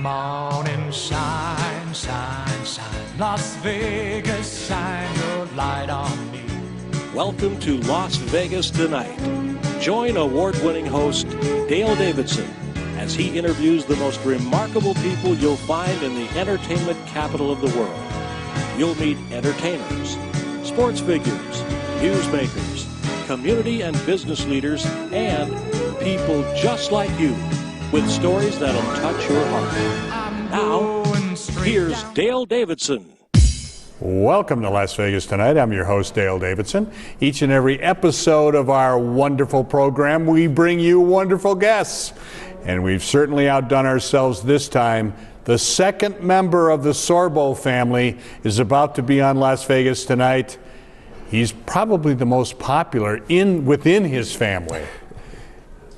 Come on and shine, shine, shine. Las Vegas, shine your light on me. Welcome to Las Vegas Tonight. Join award-winning host Dale Davidson as he interviews the most remarkable people you'll find in the entertainment capital of the world. You'll meet entertainers, sports figures, newsmakers, community and business leaders, and people just like you with stories that'll touch your heart. Now, here's Dale Davidson. Welcome to Las Vegas Tonight. I'm your host, Dale Davidson. Each and every episode of our wonderful program, we bring you wonderful guests. And we've certainly outdone ourselves this time. The second member of the Sorbo family is about to be on Las Vegas Tonight. He's probably the most popular within his family.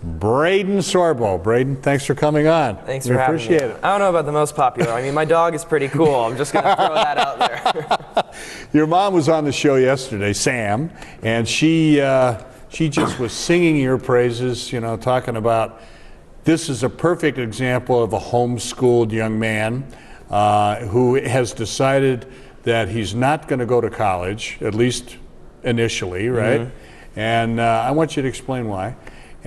Braeden Sorbo. Braeden, thanks for coming on. Thanks for having me. Appreciate it. I don't know about the most popular. I mean, my dog is pretty cool. I'm just going to throw that out there. Your mom was on the show yesterday, Sam, and she just was singing your praises, you know, talking about this is a perfect example of a homeschooled young man who has decided that he's not going to go to college, at least initially, right? Mm-hmm. And I want you to explain why.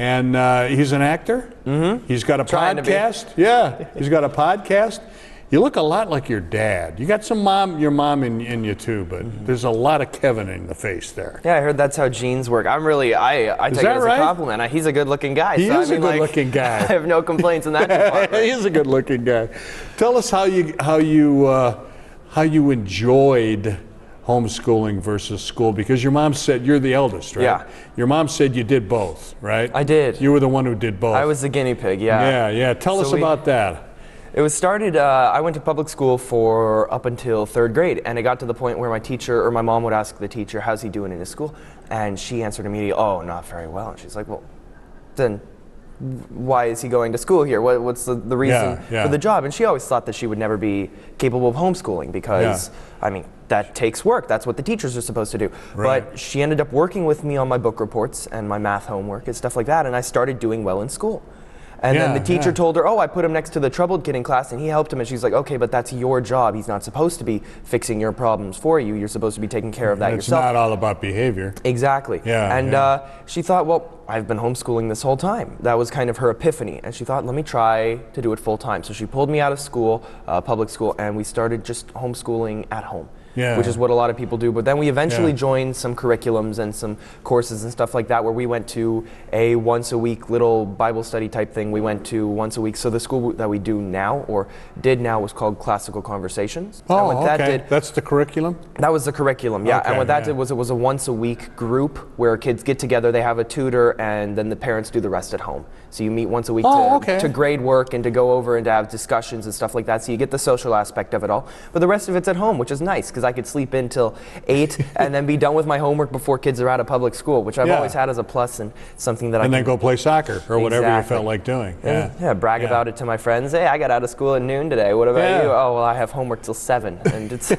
And he's an actor. Mm-hmm. He's got a podcast. Yeah, he's got a podcast. You look a lot like your dad. You got your mom in you too, but there's a lot of Kevin in the face there. Yeah, I heard that's how genes work. I take it as a compliment. He's a good-looking guy. He is a good-looking guy. I have no complaints in that department. He is a good-looking guy. Tell us how you enjoyed homeschooling versus school, because your mom said you're the eldest, right? Yeah. Your mom said you did both, right? I did. You were the one who did both. I was the guinea pig, yeah. Yeah. Tell us about that. It was started, I went to public school for up until third grade, and it got to the point where my mom would ask the teacher, how's he doing in his school? And she answered immediately, oh, not very well. And she's like, well, then why is he going to school here? What's the reason for the job? And she always thought that she would never be capable of homeschooling because, I mean, that takes work. That's what the teachers are supposed to do. Right. But she ended up working with me on my book reports and my math homework and stuff like that, and I started doing well in school. And then the teacher told her, I put him next to the troubled kid in class and he helped him. And she's like, okay, but that's your job. He's not supposed to be fixing your problems for you. You're supposed to be taking care of that yourself. It's not all about behavior. Exactly. She thought, well, I've been homeschooling this whole time. That was kind of her epiphany. And she thought, let me try to do it full time. So she pulled me out of school, public school, and we started just homeschooling at home. Which is what a lot of people do. But then we eventually joined some curriculums and some courses and stuff like that, where we went to a once-a-week little Bible study type thing. We went to once a week. So the school that we do now, or did now, was called Classical Conversations. Oh, and okay. That's the curriculum? That was the curriculum, yeah. Okay, and what that did was it was a once-a-week group where kids get together, they have a tutor, and then the parents do the rest at home. So you meet once a week to grade work and to go over and to have discussions and stuff like that. So you get the social aspect of it all. But the rest of it's at home, which is nice, because I could sleep in till 8 and then be done with my homework before kids are out of public school, which I've always had as a plus and something that then go play soccer or whatever you felt like doing. Brag about it to my friends. Hey, I got out of school at noon today. What about you? Oh, well, I have homework till 7. And it's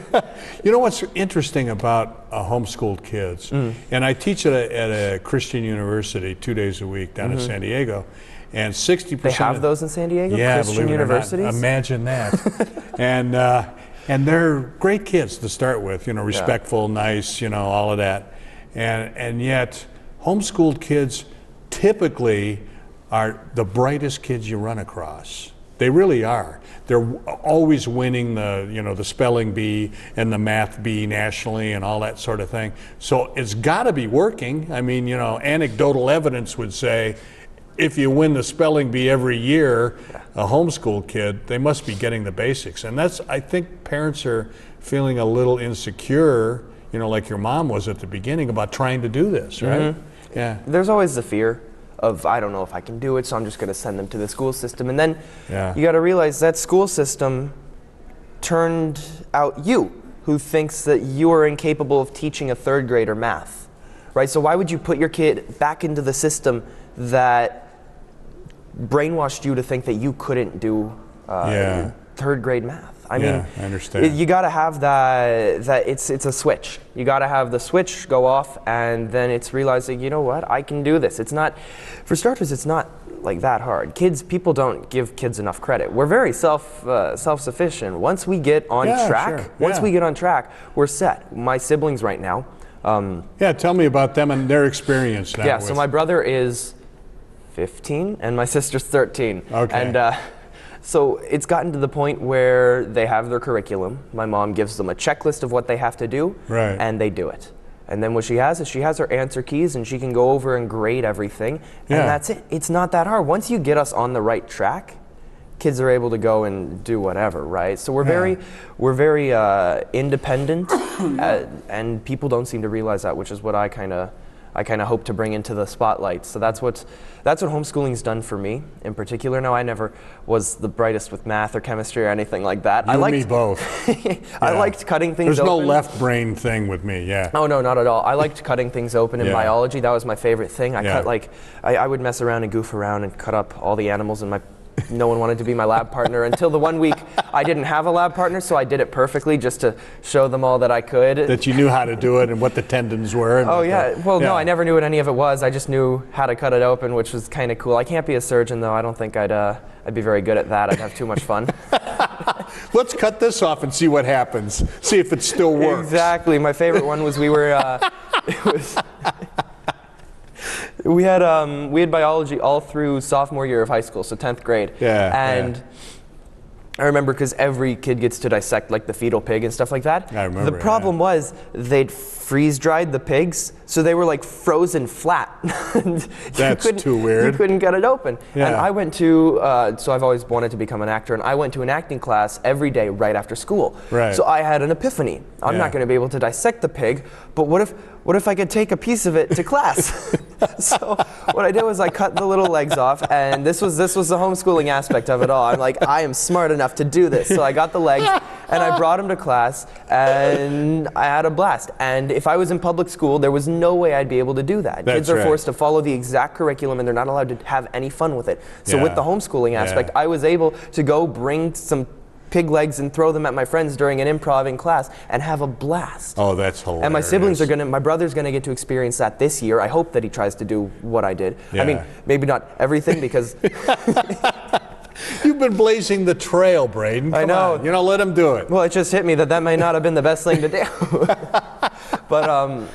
You know what's interesting about homeschooled kids, and I teach at a Christian university 2 days a week down in San Diego, and 60%. They have those in San Diego? Yeah, Christian universities? Or not. Imagine that. And they're great kids to start with, you know, respectful, nice, you know, all of that. And yet, homeschooled kids typically are the brightest kids you run across. They really are. They're always winning the spelling bee and the math bee nationally and all that sort of thing. So it's got to be working. I mean, you know, anecdotal evidence would say, if you win the spelling bee every year, a homeschool kid, they must be getting the basics. And I think parents are feeling a little insecure, you know, like your mom was at the beginning, about trying to do this, right? Mm-hmm. Yeah. There's always the fear of, I don't know if I can do it, so I'm just going to send them to the school system. And then you got to realize that school system turned out you, who thinks that you are incapable of teaching a third grader math, right? So why would you put your kid back into the system that brainwashed you to think that you couldn't do third grade math? I mean, I understand. You got to have that it's a switch. You got to have the switch go off, and then it's realizing, you know what, I can do this. It's not, for starters, it's not like that hard. People don't give kids enough credit. We're very self-sufficient. Once we get on track, we get on track, we're set. My siblings right now. Tell me about them and their experience now. So my brother is 15 and my sister's 13. Okay. And so it's gotten to the point where they have their curriculum. My mom gives them a checklist of what they have to do, and they do it. And then what she has is she has her answer keys, and she can go over and grade everything, and that's it. It's not that hard. Once you get us on the right track, kids are able to go and do whatever, right? So we're very independent, and people don't seem to realize that, which is what I kind of hope to bring into the spotlight. So that's what homeschooling's done for me in particular. Now, I never was the brightest with math or chemistry or anything like that. You and me both. I liked cutting things open. There's no left brain thing with me, Oh, no, not at all. I liked cutting things open in biology. That was my favorite thing. I would mess around and goof around and cut up all the animals in my no one wanted to be my lab partner until the 1 week I didn't have a lab partner, so I did it perfectly just to show them all that I could. That you knew how to do it and what the tendons were. And no, I never knew what any of it was. I just knew how to cut it open, which was kind of cool. I can't be a surgeon, though. I don't think I'd be very good at that. I'd have too much fun. Let's cut this off and see what happens. See if it still works. Exactly. My favorite one was we had biology all through sophomore year of high school, so 10th grade. I remember because every kid gets to dissect like the fetal pig and stuff like that. I remember. The problem was they'd freeze-dried the pigs, so they were like frozen flat. That's too weird. You couldn't get it open. And I went to, so I've always wanted to become an actor, and I went to an acting class every day right after school. Right. So I had an epiphany. I'm not going to be able to dissect the pig, but what if I could take a piece of it to class? So what I did was I cut the little legs off, and this was the homeschooling aspect of it all. I'm like, I am smart enough to do this. So I got the legs, and I brought them to class, and I had a blast. And if I was in public school, there was no way I'd be able to do that. Kids are forced to follow the exact curriculum, and they're not allowed to have any fun with it. So with the homeschooling aspect, I was able to go bring some pig legs and throw them at my friends during an improv in class and have a blast. Oh, that's hilarious. And my siblings my brother's gonna get to experience that this year. I hope that he tries to do what I did. I mean, maybe not everything because you've been blazing the trail, Braeden. I know. Come on. Let him do it. Well, it just hit me that may not have been the best thing to do. But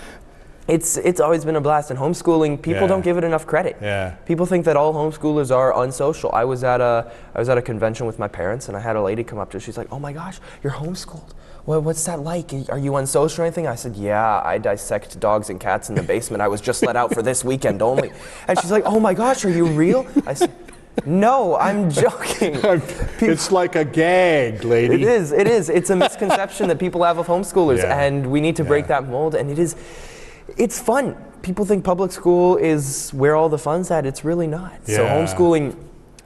it's always been a blast. And homeschooling, people don't give it enough credit. People think that all homeschoolers are unsocial. I was at a convention with my parents, and I had a lady come up to us. She's like, "Oh my gosh, you're homeschooled. Well, what's that like? Are you unsocial or anything?" I said, "Yeah, I dissect dogs and cats in the basement. I was just let out for this weekend only." And she's like, "Oh my gosh, are you real?" I said, "No, I'm joking." It's like a gag, lady. It is. It's a misconception that people have of homeschoolers, and we need to break that mold. And it's fun. People think public school is where all the fun's at. It's really not. So homeschooling,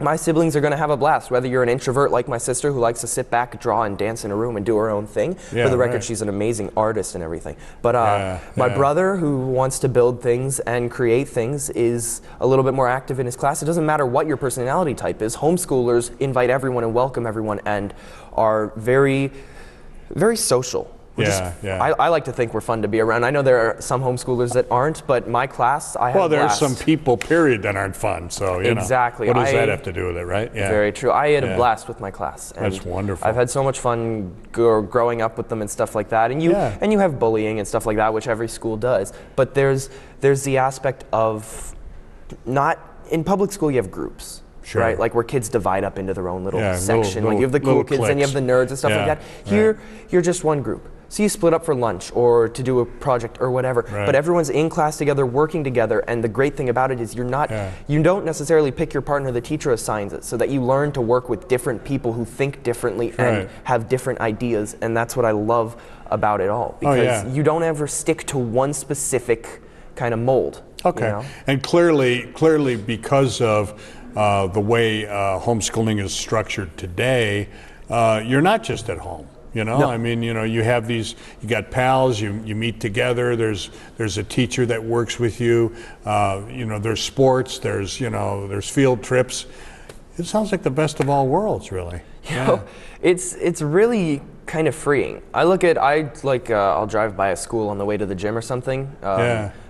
my siblings are going to have a blast. Whether you're an introvert like my sister who likes to sit back, draw, and dance in a room and do her own thing. For the record, she's an amazing artist and everything. But my brother, who wants to build things and create things, is a little bit more active in his class. It doesn't matter what your personality type is. Homeschoolers invite everyone and welcome everyone and are very, very social. I like to think we're fun to be around. I know there are some homeschoolers that aren't, but my class, I have a blast. Well, there are some people, period, that aren't fun. So, exactly. What does that have to do with it, right? Yeah. Very true. I had a blast with my class. And that's wonderful. I've had so much fun growing up with them and stuff like that. And you have bullying and stuff like that, which every school does. But there's the aspect of in public school, you have groups. Sure. Right, like where kids divide up into their own little section. Like you have the cool kids, cliques. and you have the nerds and stuff like that. Here, you're just one group. So you split up for lunch or to do a project or whatever. But everyone's in class together, working together. And the great thing about it is you don't necessarily pick your partner. The teacher assigns it, so that you learn to work with different people who think differently and have different ideas. And that's what I love about it all, because you don't ever stick to one specific kind of mold. Okay, and clearly because of the way homeschooling is structured today, you're not just at home. No. I mean, you have you got pals, you meet together, there's a teacher that works with you, there's sports, there's field trips. It sounds like the best of all worlds, really. It's really kind of freeing. I'll drive by a school on the way to the gym or something.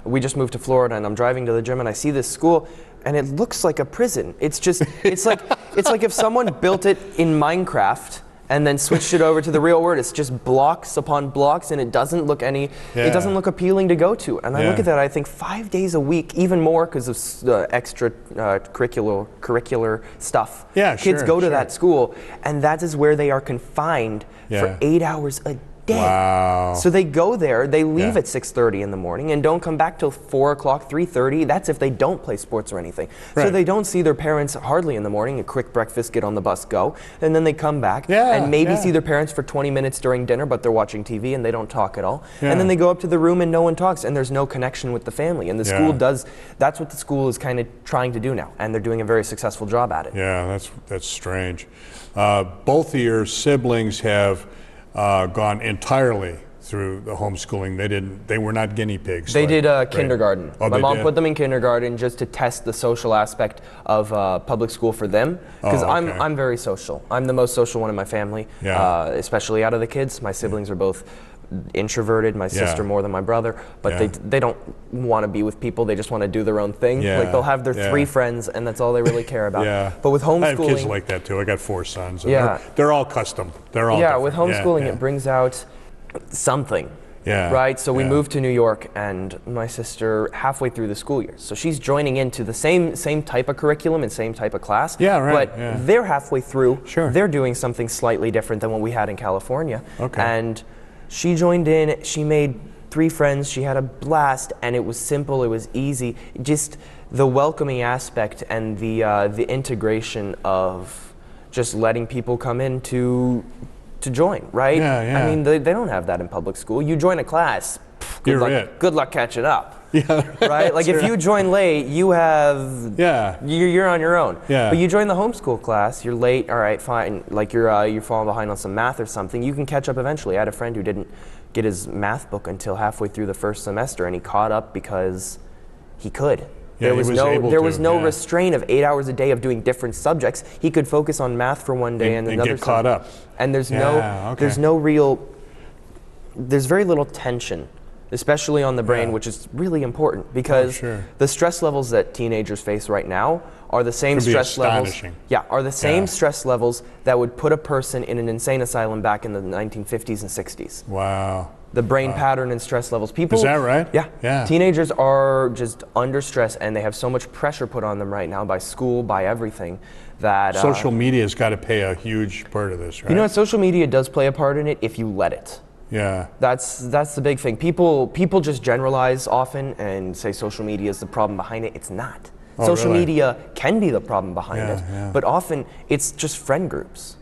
We just moved to Florida, and I'm driving to the gym, and I see this school, and it looks like a prison. It's just, it's like if someone built it in Minecraft and then switched it over to the real world. It's just blocks upon blocks, and it doesn't look it doesn't look appealing to go to. And I look at that, I think 5 days a week, even more because of extra curricular stuff. Yeah, Kids go to that school, and that is where they are confined for 8 hours a day. Wow. So they go there, they leave at 6:30 in the morning and don't come back till 4 o'clock, 3:30. That's if they don't play sports or anything. Right. So they don't see their parents hardly in the morning, a quick breakfast, get on the bus, go. And then they come back and maybe see their parents for 20 minutes during dinner, but they're watching TV and they don't talk at all. And then they go up to the room and no one talks, and there's no connection with the family. And the school that's what the school is kind of trying to do now. And they're doing a very successful job at it. Yeah, that's strange. Both of your siblings have gone entirely through the homeschooling. They were not guinea pigs. They did kindergarten. Oh, my mom put them in kindergarten just to test the social aspect of public school for them. Because I'm very social. I'm the most social one in my family, especially out of the kids. My siblings are both introverted, my sister more than my brother, but they don't want to be with people. They just want to do their own thing. Like they'll have their 3 friends, and that's all they really care about. But with homeschooling, I have kids like that too. I got 4 sons. And they're all custom. They're all different. With homeschooling, it brings out something. Right? So we moved to New York, and my sister halfway through the school year. So she's joining into the same type of curriculum and same type of class. But they're halfway through. They're doing something slightly different than what we had in California. And she joined in, she made 3 friends, she had a blast, and it was simple, it was easy. Just the welcoming aspect and the integration of just letting people come in to join, right? I mean, they don't have that in public school. You join a class, good luck catching up. Right? Like if you join late, you have you're on your own. But you join the homeschool class, you're late, all right, fine. Like you're falling behind on some math or something, you can catch up eventually. I had a friend who didn't get his math book until halfway through the first semester, and he caught up because he could. There was no restraint of 8 hours a day of doing different subjects. He could focus on math for one day and another get caught up. And there's there's very little tension, especially on the brain, which is really important because the stress levels that teenagers face right now are the same stress levels. Are the same stress levels that would put a person in an insane asylum back in the 1950s and 60s. Wow. The brain pattern and stress levels. People, is that right? Yeah. Teenagers are just under stress, and they have so much pressure put on them right now by school, by everything, that social media has got to play a huge part of this, right? You know what? Social media does play a part in it if you let it. That's the big thing. People just generalize often and say social media is the problem behind it. It's not. Social media can be the problem behind it, but often it's just friend groups,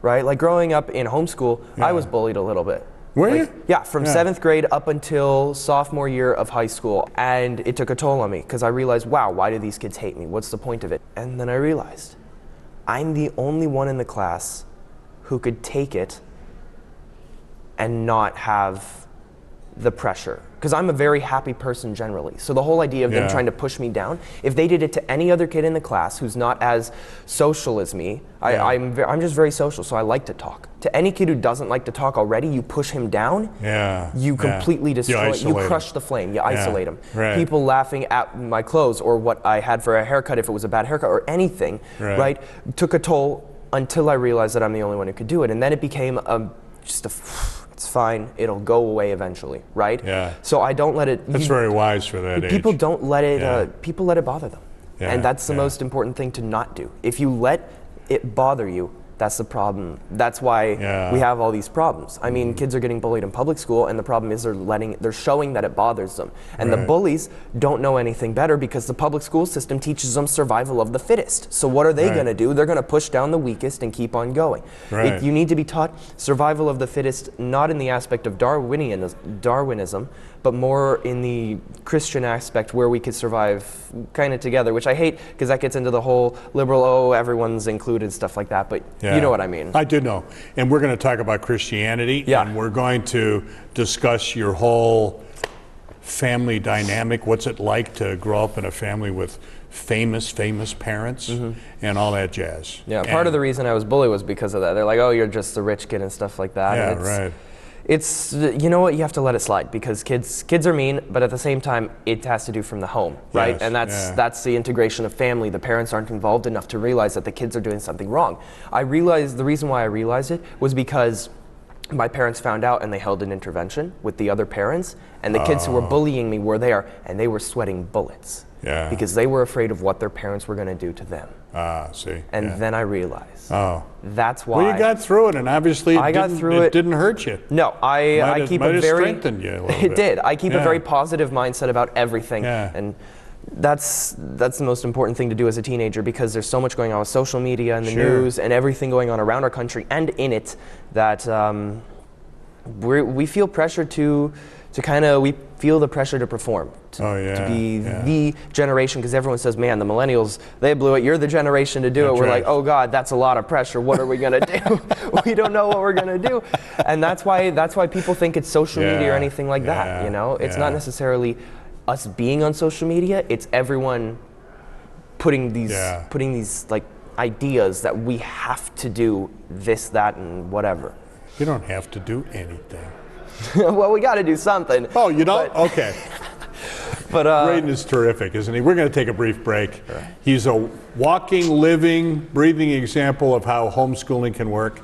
right? Like growing up in homeschool, I was bullied a little bit. Were you? Yeah, from 7th grade up until sophomore year of high school. And it took a toll on me because I realized, wow, why do these kids hate me? What's the point of it? And then I realized, I'm the only one in the class who could take it and not have the pressure. Because I'm a very happy person generally. So the whole idea of them trying to push me down, if they did it to any other kid in the class who's not as social as me, I'm just very social, so I like to talk. To any kid who doesn't like to talk already, you push him down, you completely destroy, you crush the flame, you isolate him. People laughing at my clothes or what I had for a haircut, if it was a bad haircut or anything, right, took a toll until I realized that I'm the only one who could do it. And then it became it's fine, it'll go away eventually, right? So I don't let it. That's very wise for that age. People don't let it. People let it bother them, and that's the most important thing to not do. If you let it bother you, that's the problem. That's why we have all these problems. I mean, kids are getting bullied in public school, and the problem is they're showing that it bothers them. And the bullies don't know anything better because the public school system teaches them survival of the fittest. So what are they going to do? They're going to push down the weakest and keep on going. You need to be taught survival of the fittest, not in the aspect of Darwinism, but more in the Christian aspect where we could survive kind of together, which I hate because that gets into the whole liberal, everyone's included, stuff like that. But you know what I mean. I do know. And we're going to talk about Christianity, and we're going to discuss your whole family dynamic. What's it like to grow up in a family with famous parents and all that jazz? Part of the reason I was bullied was because of that. They're like, oh, you're just the rich kid and stuff like that. It's, you know what, you have to let it slide because kids are mean, but at the same time, it has to do from the home, right? Yes, And that's the integration of family. The parents aren't involved enough to realize that the kids are doing something wrong. I realized, the reason why I realized it was because my parents found out and they held an intervention with the other parents, and the kids who were bullying me were there, and they were sweating bullets. Yeah. Because they were afraid of what their parents were going to do to them. See. And then I realized. Oh. That's why. Well, you got through it, and obviously it didn't hurt you. No, I keep a very. Strengthened you a little It bit. did. I keep a very positive mindset about everything, and that's the most important thing to do as a teenager because there's so much going on with social media and the news and everything going on around our country and in it that we feel pressure to we feel the pressure to perform, to be the generation, because everyone says, man, the millennials, they blew it, you're the generation to do it. We're like, oh God, that's a lot of pressure, what are we gonna do? We don't know what we're gonna do. And that's why people think it's social media or anything like that, you know? It's not necessarily us being on social media, it's everyone putting these like ideas that we have to do this, that, and whatever. You don't have to do anything. Well, we got to do something. Oh, you don't? Okay. But Braeden is terrific, isn't he? We're going to take a brief break. He's a walking, living, breathing example of how homeschooling can work.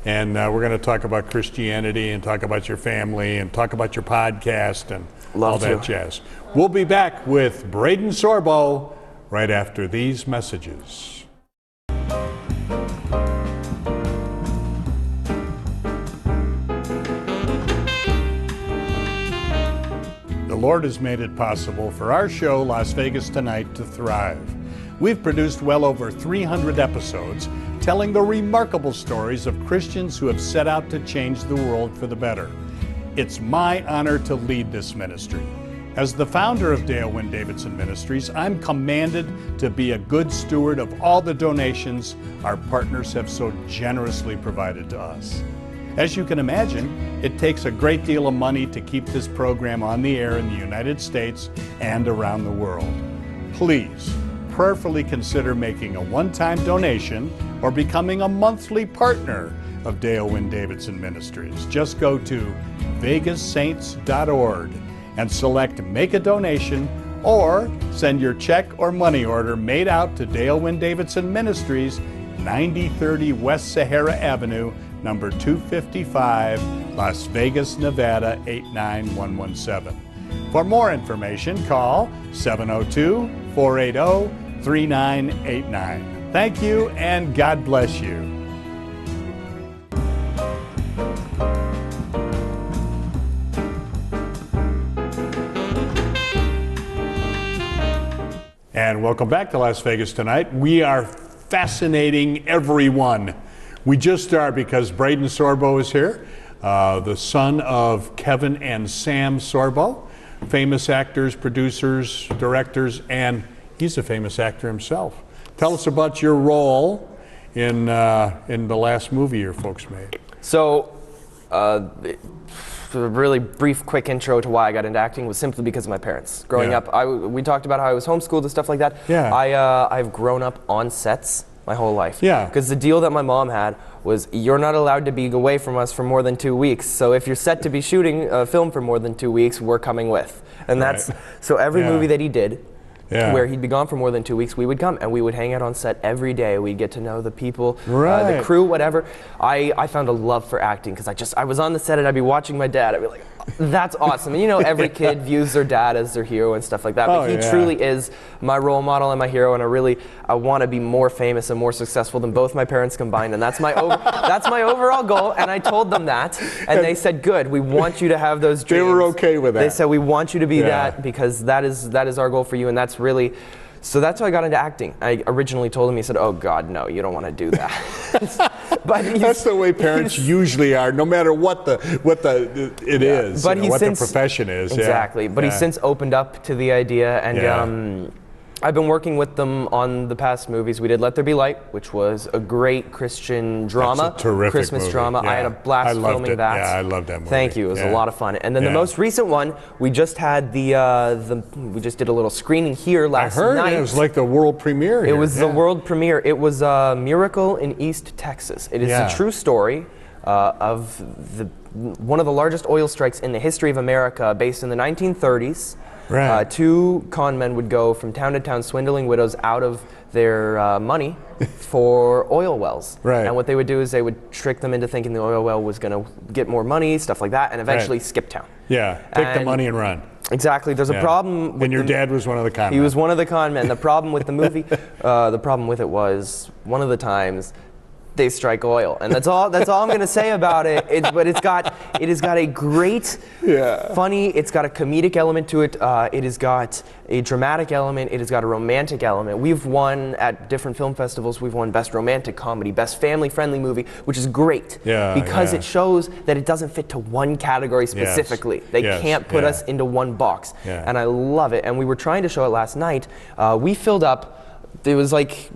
And we're going to talk about Christianity and talk about your family and talk about your podcast and all that jazz. We'll be back with Braeden Sorbo right after these messages. The Lord has made it possible for our show, Las Vegas Tonight, to thrive. We've produced well over 300 episodes telling the remarkable stories of Christians who have set out to change the world for the better. It's my honor to lead this ministry. As the founder of Dale Wynn Davidson Ministries, I'm commanded to be a good steward of all the donations our partners have so generously provided to us. As you can imagine, it takes a great deal of money to keep this program on the air in the United States and around the world. Please prayerfully consider making a one-time donation or becoming a monthly partner of Dale Wynn Davidson Ministries. Just go to vegassaints.org and select Make a Donation, or send your check or money order made out to Dale Wynn Davidson Ministries, 9030 West Sahara Avenue, number 255, Las Vegas, Nevada 89117. For more information, call 702-480-3989. Thank you, and God bless you. And welcome back to Las Vegas Tonight. We are fascinating everyone. We just are because Braeden Sorbo is here, the son of Kevin and Sam Sorbo, famous actors, producers, directors, and he's a famous actor himself. Tell us about your role in the last movie your folks made. So, a really brief, quick intro to why I got into acting was simply because of my parents. Growing up, we talked about how I was homeschooled and stuff like that. Yeah. I've grown up on sets my whole life. Yeah. Because the deal that my mom had was you're not allowed to be away from us for more than 2 weeks. So if you're set to be shooting a film for more than 2 weeks, we're coming with. And that's, so every movie that he did, where he'd be gone for more than 2 weeks, we would come and we would hang out on set every day. We'd get to know the people, the crew, whatever. I found a love for acting because I was on the set and I'd be watching my dad. I'd be like, that's awesome. And you know, every kid views their dad as their hero and stuff like that. But he truly is my role model and my hero, and I want to be more famous and more successful than both my parents combined. And that's my that's my overall goal. And I told them that, and they said, "Good. We want you to have those dreams." They were okay with that. They said, "We want you to be that because that is our goal for you," and that's really. So that's how I got into acting. I originally told him, he said, "Oh God, no, you don't want to do that." But that's the way parents usually are, no matter what the is, but what the profession is. Exactly. But he's since opened up to the idea, and I've been working with them on the past movies. We did Let There Be Light, which was a great Christian drama, that's a terrific Christmas movie. drama. I had a blast filming that. Yeah, I loved that movie. Thank you. It was a lot of fun. And then the most recent one, we just had we just did a little screening here last night. I heard it was like the world premiere here. It was the world premiere. It was Miracle in East Texas. It is a true story of one of the largest oil strikes in the history of America, based in the 1930s. Right. Two con men would go from town to town swindling widows out of their money for oil wells. Right. And what they would do is they would trick them into thinking the oil well was going to get more money, stuff like that, and eventually skip town. Yeah, take the money and run. Exactly. There's a problem with and your dad was one of the con men. He was one of the con men. The problem with the movie, the problem with it was one of the times they strike oil, and that's all I'm going to say about it. But it has got a great, funny. It's got a comedic element to it. It has got a dramatic element. It has got a romantic element. We've won at different film festivals. We've won Best Romantic Comedy, Best Family-Friendly Movie, which is great because it shows that it doesn't fit to one category specifically. They can't put us into one box, and I love it. And we were trying to show it last night. We filled up. It was like,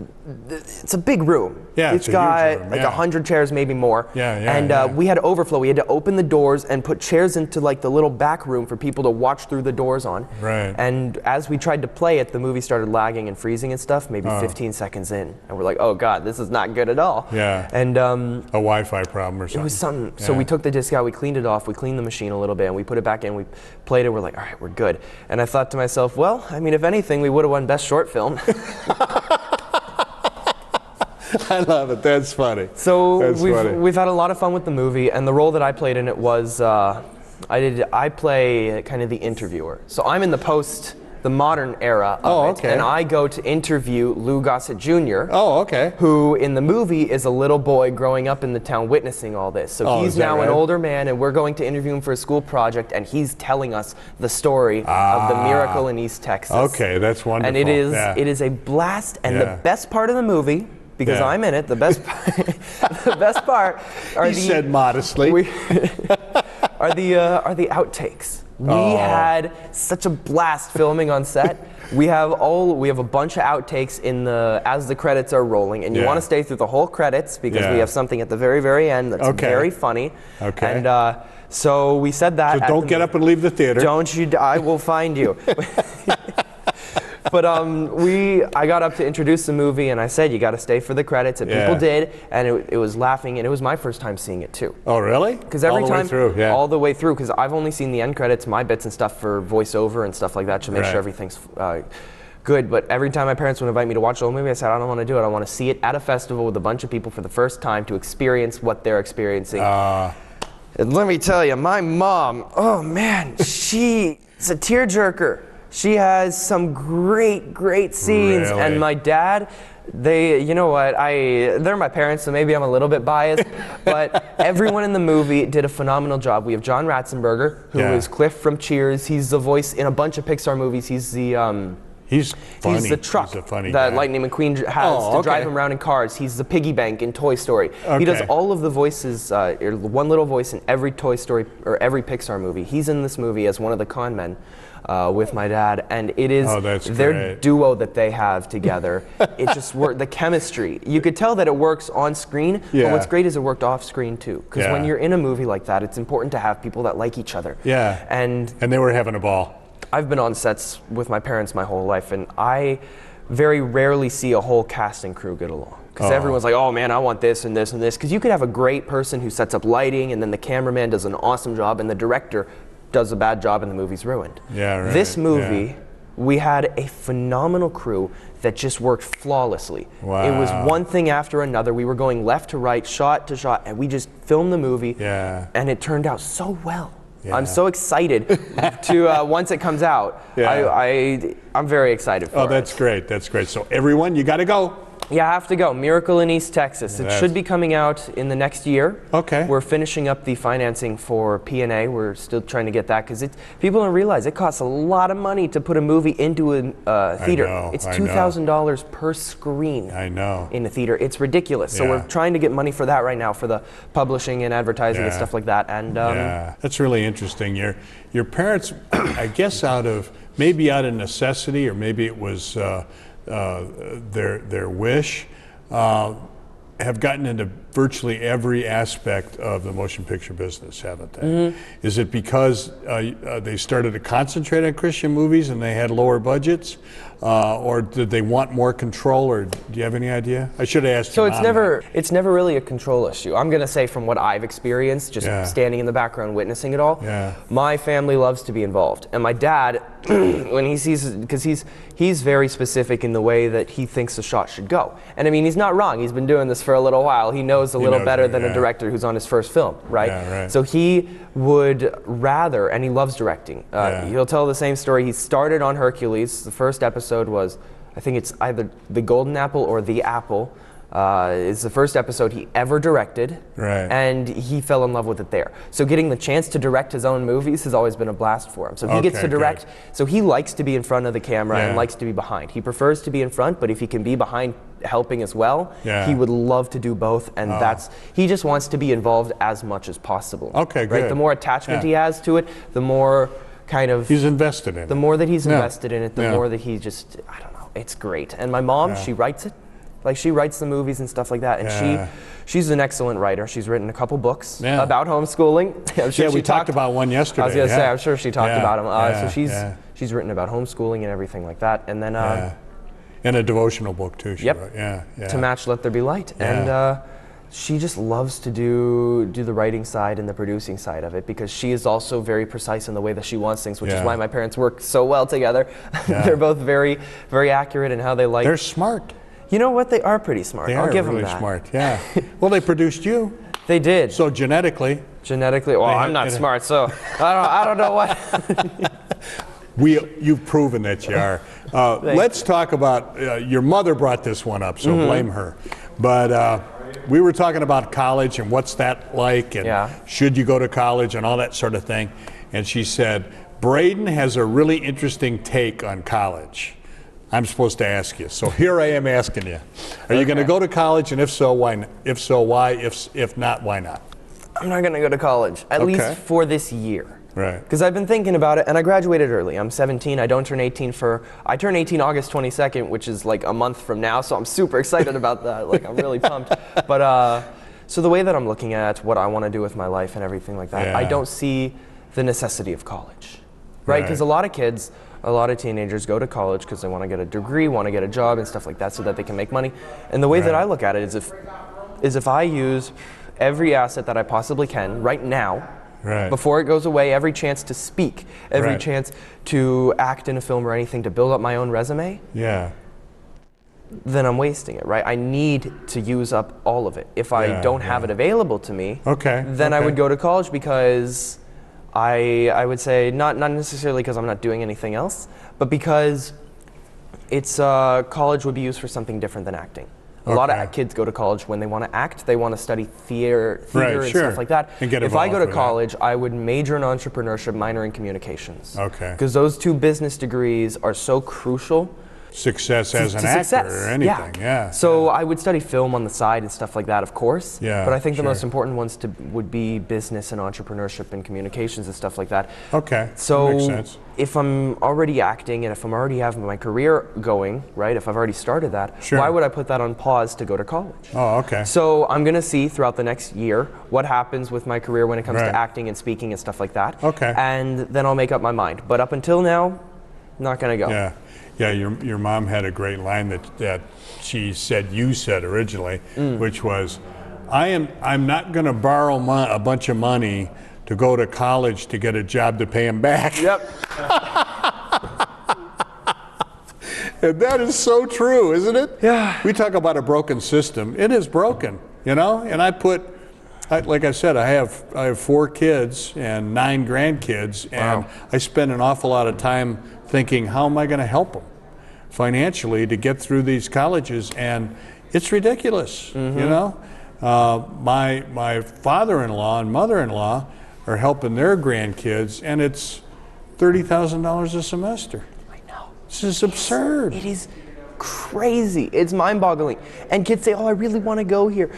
it's a big room. Yeah, it's got like 100 chairs, maybe more. We had overflow. We had to open the doors and put chairs into like the little back room for people to watch through the doors on. Right. And as we tried to play it, the movie started lagging and freezing and stuff, maybe 15 seconds in. And we're like, oh God, this is not good at all. Yeah. And a Wi-Fi problem or something. It was something. So we took the disc out, we cleaned it off, we cleaned the machine a little bit, and we put it back in, we played it, we're like, all right, we're good. And I thought to myself, well, I mean, if anything, we would have won Best Short Film. I love it. That's funny. So we've had a lot of fun with the movie, and the role that I played in it was I play kind of the interviewer. So I'm in the modern era of it, and I go to interview Gossett Jr. Who in the movie is a little boy growing up in the town witnessing all this. So he's now an older man, and we're going to interview him for a school project, and he's telling us the story of the miracle in East Texas. Okay, that's wonderful. And it is a blast, and the best part of the movie, because I'm in it, the best part are said modestly. are the outtakes. We had such a blast filming on set. We have a bunch of outtakes as the credits are rolling, and you want to stay through the whole credits because we have something at the very, very end that's very funny. Okay. And so we said that. So don't get up and leave the theater. Don't you? I will find you. But I got up to introduce the movie, and I said, you got to stay for the credits, and people did, and it was laughing, and it was my first time seeing it too. Oh, really? Because every time, all the way through, because I've only seen the end credits, my bits and stuff for voiceover and stuff like that to make sure everything's good. But every time my parents would invite me to watch the whole movie, I said, I don't want to do it. I want to see it at a festival with a bunch of people for the first time to experience what they're experiencing. And let me tell you, my mom, oh man, she's a tearjerker. She has some great, great scenes, and my dad, you know what, they're my parents, so maybe I'm a little bit biased, but everyone in the movie did a phenomenal job. We have John Ratzenberger, who is Cliff from Cheers. He's the voice in a bunch of Pixar movies. He's the He's funny. He's the truck that guy. Lightning McQueen has to drive him around in cars. He's the piggy bank in Toy Story. He does all of the voices, one little voice in every Toy Story or every Pixar movie. He's in this movie as one of the con men with my dad, and it is their duo that they have together. It just worked. The chemistry. You could tell that it works on screen, but what's great is it worked off screen too. Because when you're in a movie like that, it's important to have people that like each other. Yeah. And they were having a ball. I've been on sets with my parents my whole life, and I very rarely see a whole cast and crew get along. Because everyone's like, oh man, I want this and this and this. Because you could have a great person who sets up lighting, and then the cameraman does an awesome job, and the director does a bad job, and the movie's ruined. Yeah, right. This movie, we had a phenomenal crew that just worked flawlessly. Wow. It was one thing after another. We were going left to right, shot to shot, and we just filmed the movie, and it turned out so well. I'm so excited to once it comes out. I'm very excited for it. Oh, that's great. That's great. So everyone, you got to go. Yeah, I have to go. Miracle in East Texas. It should be coming out in the next year. Okay. We're finishing up the financing for P&A. We're still trying to get that because people don't realize it costs a lot of money to put a movie into a theater. It's $2,000 per screen. I know. In a theater. It's ridiculous. So we're trying to get money for that right now for the publishing and advertising and stuff like that. And that's really interesting. Your parents, I guess, maybe out of necessity, or maybe it was their wish, have gotten into virtually every aspect of the motion picture business, haven't they? Mm-hmm. Is it because they started to concentrate on Christian movies and they had lower budgets? or did they want more control, or do you have any idea? I should have asked So your it's mom never it's never really a control issue. I'm gonna say from what I've experienced, just Yeah. standing in the background witnessing it all. Yeah. My family loves to be involved, and my dad, when he sees, because he's very specific in the way that he thinks the shot should go. And I mean, he's not wrong. He's been doing this for a little while. He knows a little knows better it, than yeah. a director who's on his first film, right? Yeah, right. So he would rather, and he loves directing. Yeah. He'll tell the same story. He started on Hercules. The first episode was, I think it's either The Golden Apple or The Apple. It's the first episode he ever directed, Right. and he fell in love with it there. So getting the chance to direct his own movies has always been a blast for him. So he gets Okay, to direct, good. so he likes to be in front of the camera Yeah. and likes to be behind. He prefers to be in front, but if he can be behind helping as well, Yeah. he would love to do both, and he just wants to be involved as much as possible. Okay, right? good. The more attachment Yeah. he has to it, the more kind of He's invested in it. the more that he's Yeah. invested in it, the Yeah. more that he just, I don't know, it's great. And my mom, Yeah. she writes it. Like, she writes the movies and stuff like that. And Yeah. she's an excellent writer. She's written a couple books Yeah. about homeschooling. I'm sure Yeah, she we talked about one yesterday. I was going to say, yeah. I'm sure she talked Yeah, about them. yeah, So yeah. she's written about homeschooling and everything like that. And then Yeah. And a devotional book too. She Yep. wrote. Yeah, yeah. To match Let There Be Light. Yeah. And she just loves to do the writing side and the producing side of it, because she is also very precise in the way that she wants things, which Yeah. is why my parents work so well together. Yeah. They're both very, very accurate in how they like. They're smart. You know what? They are pretty smart. They I'll are give really them that. smart. Yeah. Well, they produced you, They did. so genetically, Genetically, well, They- I'm not it- smart, so I don't know what. you've proven that you are. Let's talk about your mother brought this one up, so Mm-hmm. blame her. But we were talking about college and what's that like, and Yeah. should you go to college and all that sort of thing. And she said, Braeden has a really interesting take on college. I'm supposed to ask you, so here I am asking you: are you going to go to college, and if so, why? If so, why? If not, why not? I'm not gonna go to college, at Okay. least for this year. Right. Because I've been thinking about it, and I graduated early. I'm 17. I don't turn 18 I turn 18 August 22nd, which is like a month from now. So I'm super excited about that. Like, I'm really pumped. But so the way that I'm looking at what I want to do with my life and everything like that, I Yeah. don't see the necessity of college, right? Because Right. a lot of kids, a lot of teenagers go to college because they want to get a degree, want to get a job and stuff like that, so that they can make money. And the way that Right. I look at it is if I use every asset that I possibly can right now, Right. before it goes away, every chance to speak, every Right. chance to act in a film or anything, to build up my own resume, Yeah. then I'm wasting it, right? I need to use up all of it. If I Yeah, don't have yeah. it available to me, Okay, then I okay. would go to college, because I would say not necessarily because I'm not doing anything else, but because it's college would be used for something different than acting. A lot Okay. of kids go to college when they want to act. They want to study theater Right, and sure. stuff like that. And get if I go involved to with that. college, I would major in entrepreneurship, minor in communications. Okay. Because those two business degrees are so crucial Success as an to actor success. or anything. Yeah. So I would study film on the side and stuff like that, of course. Yeah, But I think the sure. most important ones would be business and entrepreneurship and communications and stuff like that. Okay. So makes sense. if I'm already acting and if I'm already having my career going, right, if I've already started that, Sure. why would I put that on pause to go to college? Oh, okay. So I'm going to see throughout the next year what happens with my career when it comes Right. to acting and speaking and stuff like that. Okay. And then I'll make up my mind. But up until now, not going to go. Yeah, yeah. Your mom had a great line that she said you said originally, which was, I'm not going to borrow a bunch of money to go to college to get a job to pay him back. Yep. And that is so true, isn't it? Yeah. We talk about a broken system. It is broken, you know. And like I said, I have 4 kids and 9 grandkids, and Wow. I spend an awful lot of time thinking, how am I going to help them financially to get through these colleges? And it's ridiculous, you know. My father-in-law and mother-in-law are helping their grandkids, and it's $30,000 a semester. I know. This is absurd. It is crazy. It's mind-boggling. And kids say, "Oh, I really want to go here."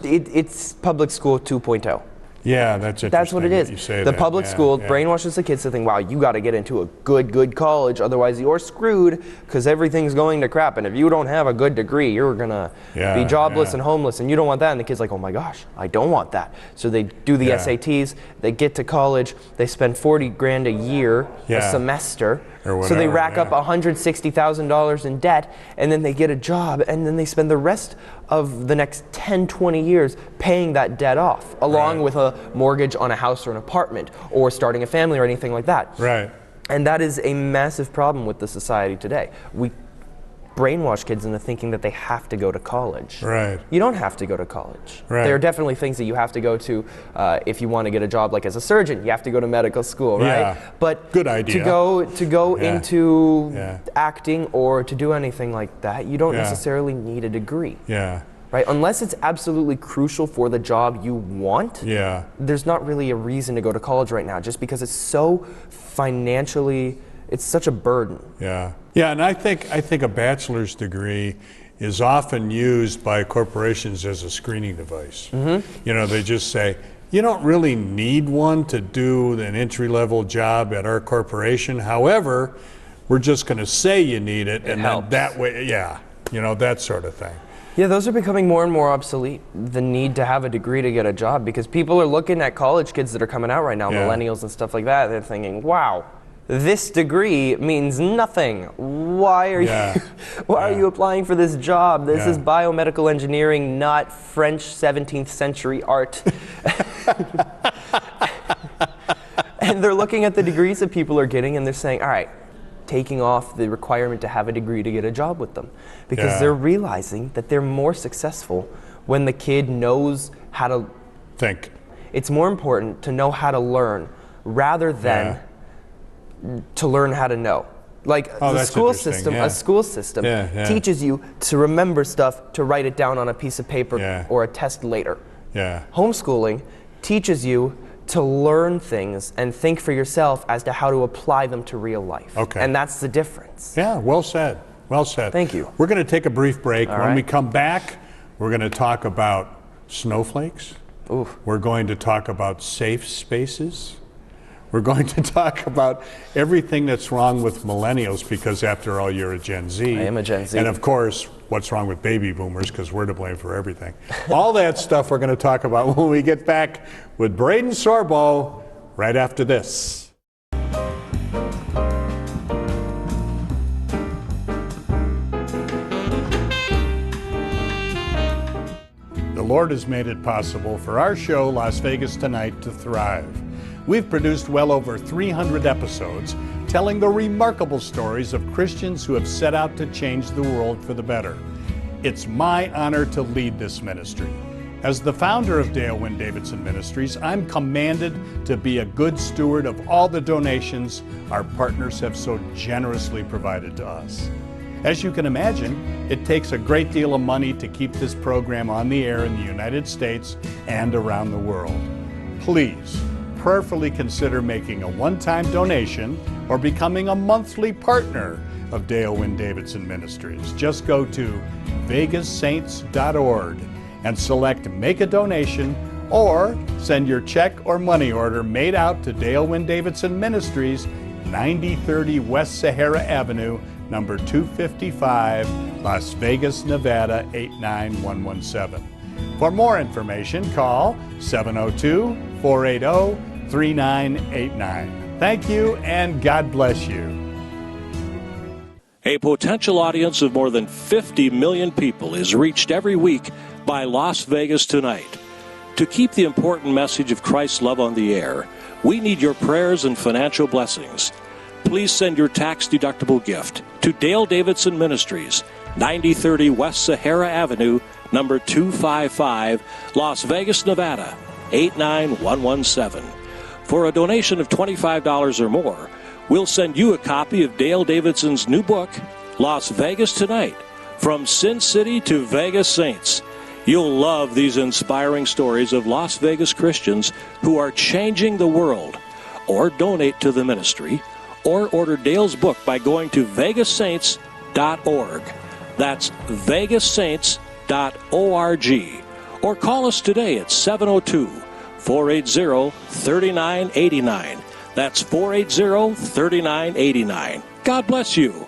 It's public school 2.0. Yeah, that's interesting. That's what it is. You say the that. public Yeah, school yeah. brainwashes the kids to think, wow, you got to get into a good college, otherwise you're screwed because everything's going to crap. And if you don't have a good degree, you're going to be jobless and homeless, and you don't want that. And the kid's like, oh my gosh, I don't want that. So they do the SATs, they get to college, they spend $40,000 a year, a semester. Or whatever, so they rack up $160,000 in debt, and then they get a job, and then they spend the rest of the next 10, 20 years paying that debt off, along with a mortgage on a house or an apartment, or starting a family or anything like that. Right. And that is a massive problem with the society today. We brainwash kids into thinking that they have to go to college. Right. You don't have to go to college. Right. There are definitely things that you have to go to if you want to get a job, like as a surgeon, you have to go to medical school, right? Yeah. But good idea. To go into Yeah. acting or to do anything like that, you don't necessarily need a degree. Yeah. Right? Unless it's absolutely crucial for the job you want. Yeah. There's not really a reason to go to college right now, just because it's so financially, it's such a burden. Yeah. Yeah, and I think a bachelor's degree is often used by corporations as a screening device. Mm-hmm. You know, they just say, you don't really need one to do an entry-level job at our corporation. However, we're just going to say you need it, and helps. then that way, that sort of thing. Yeah, those are becoming more and more obsolete, the need to have a degree to get a job, because people are looking at college kids that are coming out right now, millennials and stuff like that, they're thinking, wow, this degree means nothing. Why are are you applying for this job? This is biomedical engineering, not French 17th century art. And they're looking at the degrees that people are getting, and they're saying, all right, taking off the requirement to have a degree to get a job with them, because they're realizing that they're more successful when the kid knows how to think. It's more important to know how to learn rather than to learn how to know. Like a school system teaches you to remember stuff, to write it down on a piece of paper or a test later. Yeah. Homeschooling teaches you to learn things and think for yourself as to how to apply them to real life. Okay. And that's the difference. Yeah, well said. Well said. Thank you. We're going to take a brief break. All when right. we come back, we're going to talk about snowflakes. Oof. We're going to talk about safe spaces. We're going to talk about everything that's wrong with millennials, because after all, you're a Gen Z. I am a Gen Z. And of course, what's wrong with baby boomers, because we're to blame for everything. All that stuff we're going to talk about when we get back with Braeden Sorbo right after this. The Lord has made it possible for our show, Las Vegas Tonight, to thrive. We've produced well over 300 episodes telling the remarkable stories of Christians who have set out to change the world for the better. It's my honor to lead this ministry. As the founder of Dale Wynn Davidson Ministries, I'm commanded to be a good steward of all the donations our partners have so generously provided to us. As you can imagine, it takes a great deal of money to keep this program on the air in the United States and around the world. Please, prayerfully consider making a one-time donation or becoming a monthly partner of Dale Wynn Davidson Ministries. Just go to vegassaints.org and select Make a Donation, or send your check or money order made out to Dale Wynn Davidson Ministries, 9030 West Sahara Avenue, number 255, Las Vegas, Nevada 89117. For more information, call 702-480-3989. Thank you, and God bless you. A potential audience of more than 50 million people is reached every week by Las Vegas Tonight. To keep the important message of Christ's love on the air, we need your prayers and financial blessings. Please send your tax-deductible gift to Dale Davidson Ministries, 9030 West Sahara Avenue, number 255, Las Vegas, Nevada, 89117. For a donation of $25 or more, we'll send you a copy of Dale Davidson's new book, Las Vegas Tonight, From Sin City to Vegas Saints. You'll love these inspiring stories of Las Vegas Christians who are changing the world. Or donate to the ministry, or order Dale's book by going to vegassaints.org. That's vegassaints.org. Or call us today at 702 480-3989. That's 480-3989. God bless you.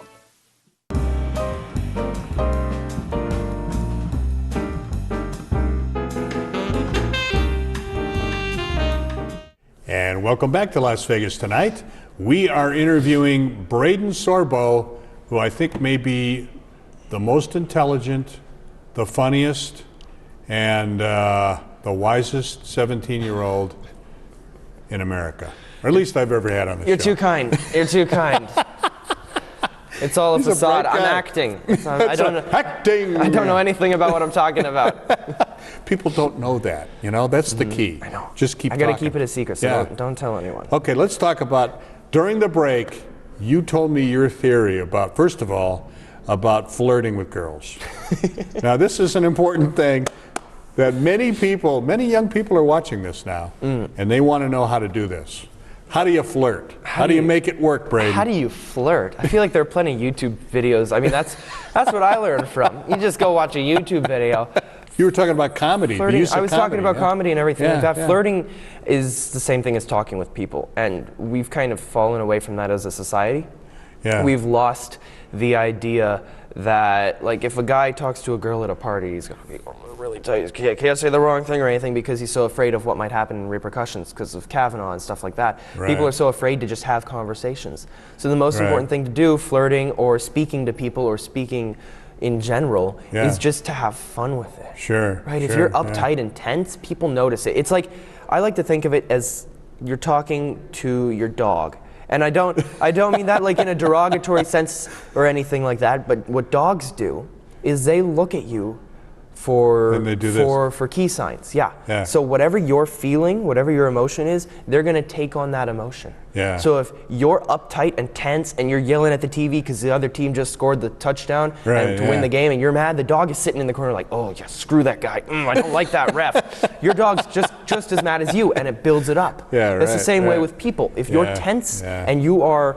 And welcome back to Las Vegas Tonight. We are interviewing Braeden Sorbo, who I think may be the most intelligent, the funniest, and the wisest 17-year-old in America. Or at least I've ever had on the show. You're too kind. You're too kind. It's all a He's a facade. bright I'm guy. acting. I don't know. Acting. I don't know anything about what I'm talking about. People don't know that. You know, that's the key. I know. Just keep I gotta talking. keep it a secret, so Yeah. don't tell anyone. Okay, let's talk about, during the break, you told me your theory about, first of all, about flirting with girls. Now, this is an important thing that many young people are watching this now, and they want to know how to do this. How do you flirt? How do you make it work, Braeden? How do you flirt? I feel like there are plenty of YouTube videos. I mean, that's what I learned from. You just go watch a YouTube video. You were talking about comedy. the Flirting, use of I was talking about yeah. comedy and everything like that. Yeah. Flirting is the same thing as talking with people, and we've kind of fallen away from that as a society. Yeah. We've lost the idea that, like, if a guy talks to a girl at a party, he's going to be really tight. He can't say the wrong thing or anything because he's so afraid of what might happen in repercussions because of Kavanaugh and stuff like that. Right. People are so afraid to just have conversations. So the most Right. important thing to do, flirting or speaking to people or speaking in general, Yeah. is just to have fun with it. Sure. Right? If sure, you're yeah. uptight and tense, people notice it. It's like, I like to think of it as you're talking to your dog. And I don't mean that like in a derogatory sense or anything like that, but what dogs do is they look at you for And they do this. for key signs. Yeah. Yeah. So whatever you're feeling, whatever your emotion is, they're going to take on that emotion. Yeah. So if you're uptight and tense and you're yelling at the TV because the other team just scored the touchdown Right, and to yeah. win the game and you're mad, the dog is sitting in the corner like, oh yeah, screw that guy. I don't like that ref. Your dog's just as mad as you, and it builds it up. Yeah, That's the right, same way right. with people. If you're Yeah, tense yeah. and you are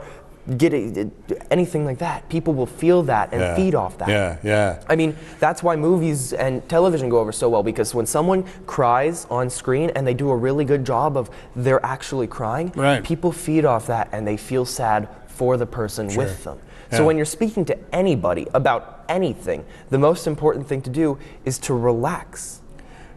getting anything like that, people will feel that and Yeah. feed off that. Yeah, yeah. I mean, that's why movies and television go over so well, because when someone cries on screen and they do a really good job of they're actually crying, Right. people feed off that and they feel sad for the person with them. So Yeah. when you're speaking to anybody about anything, the most important thing to do is to relax.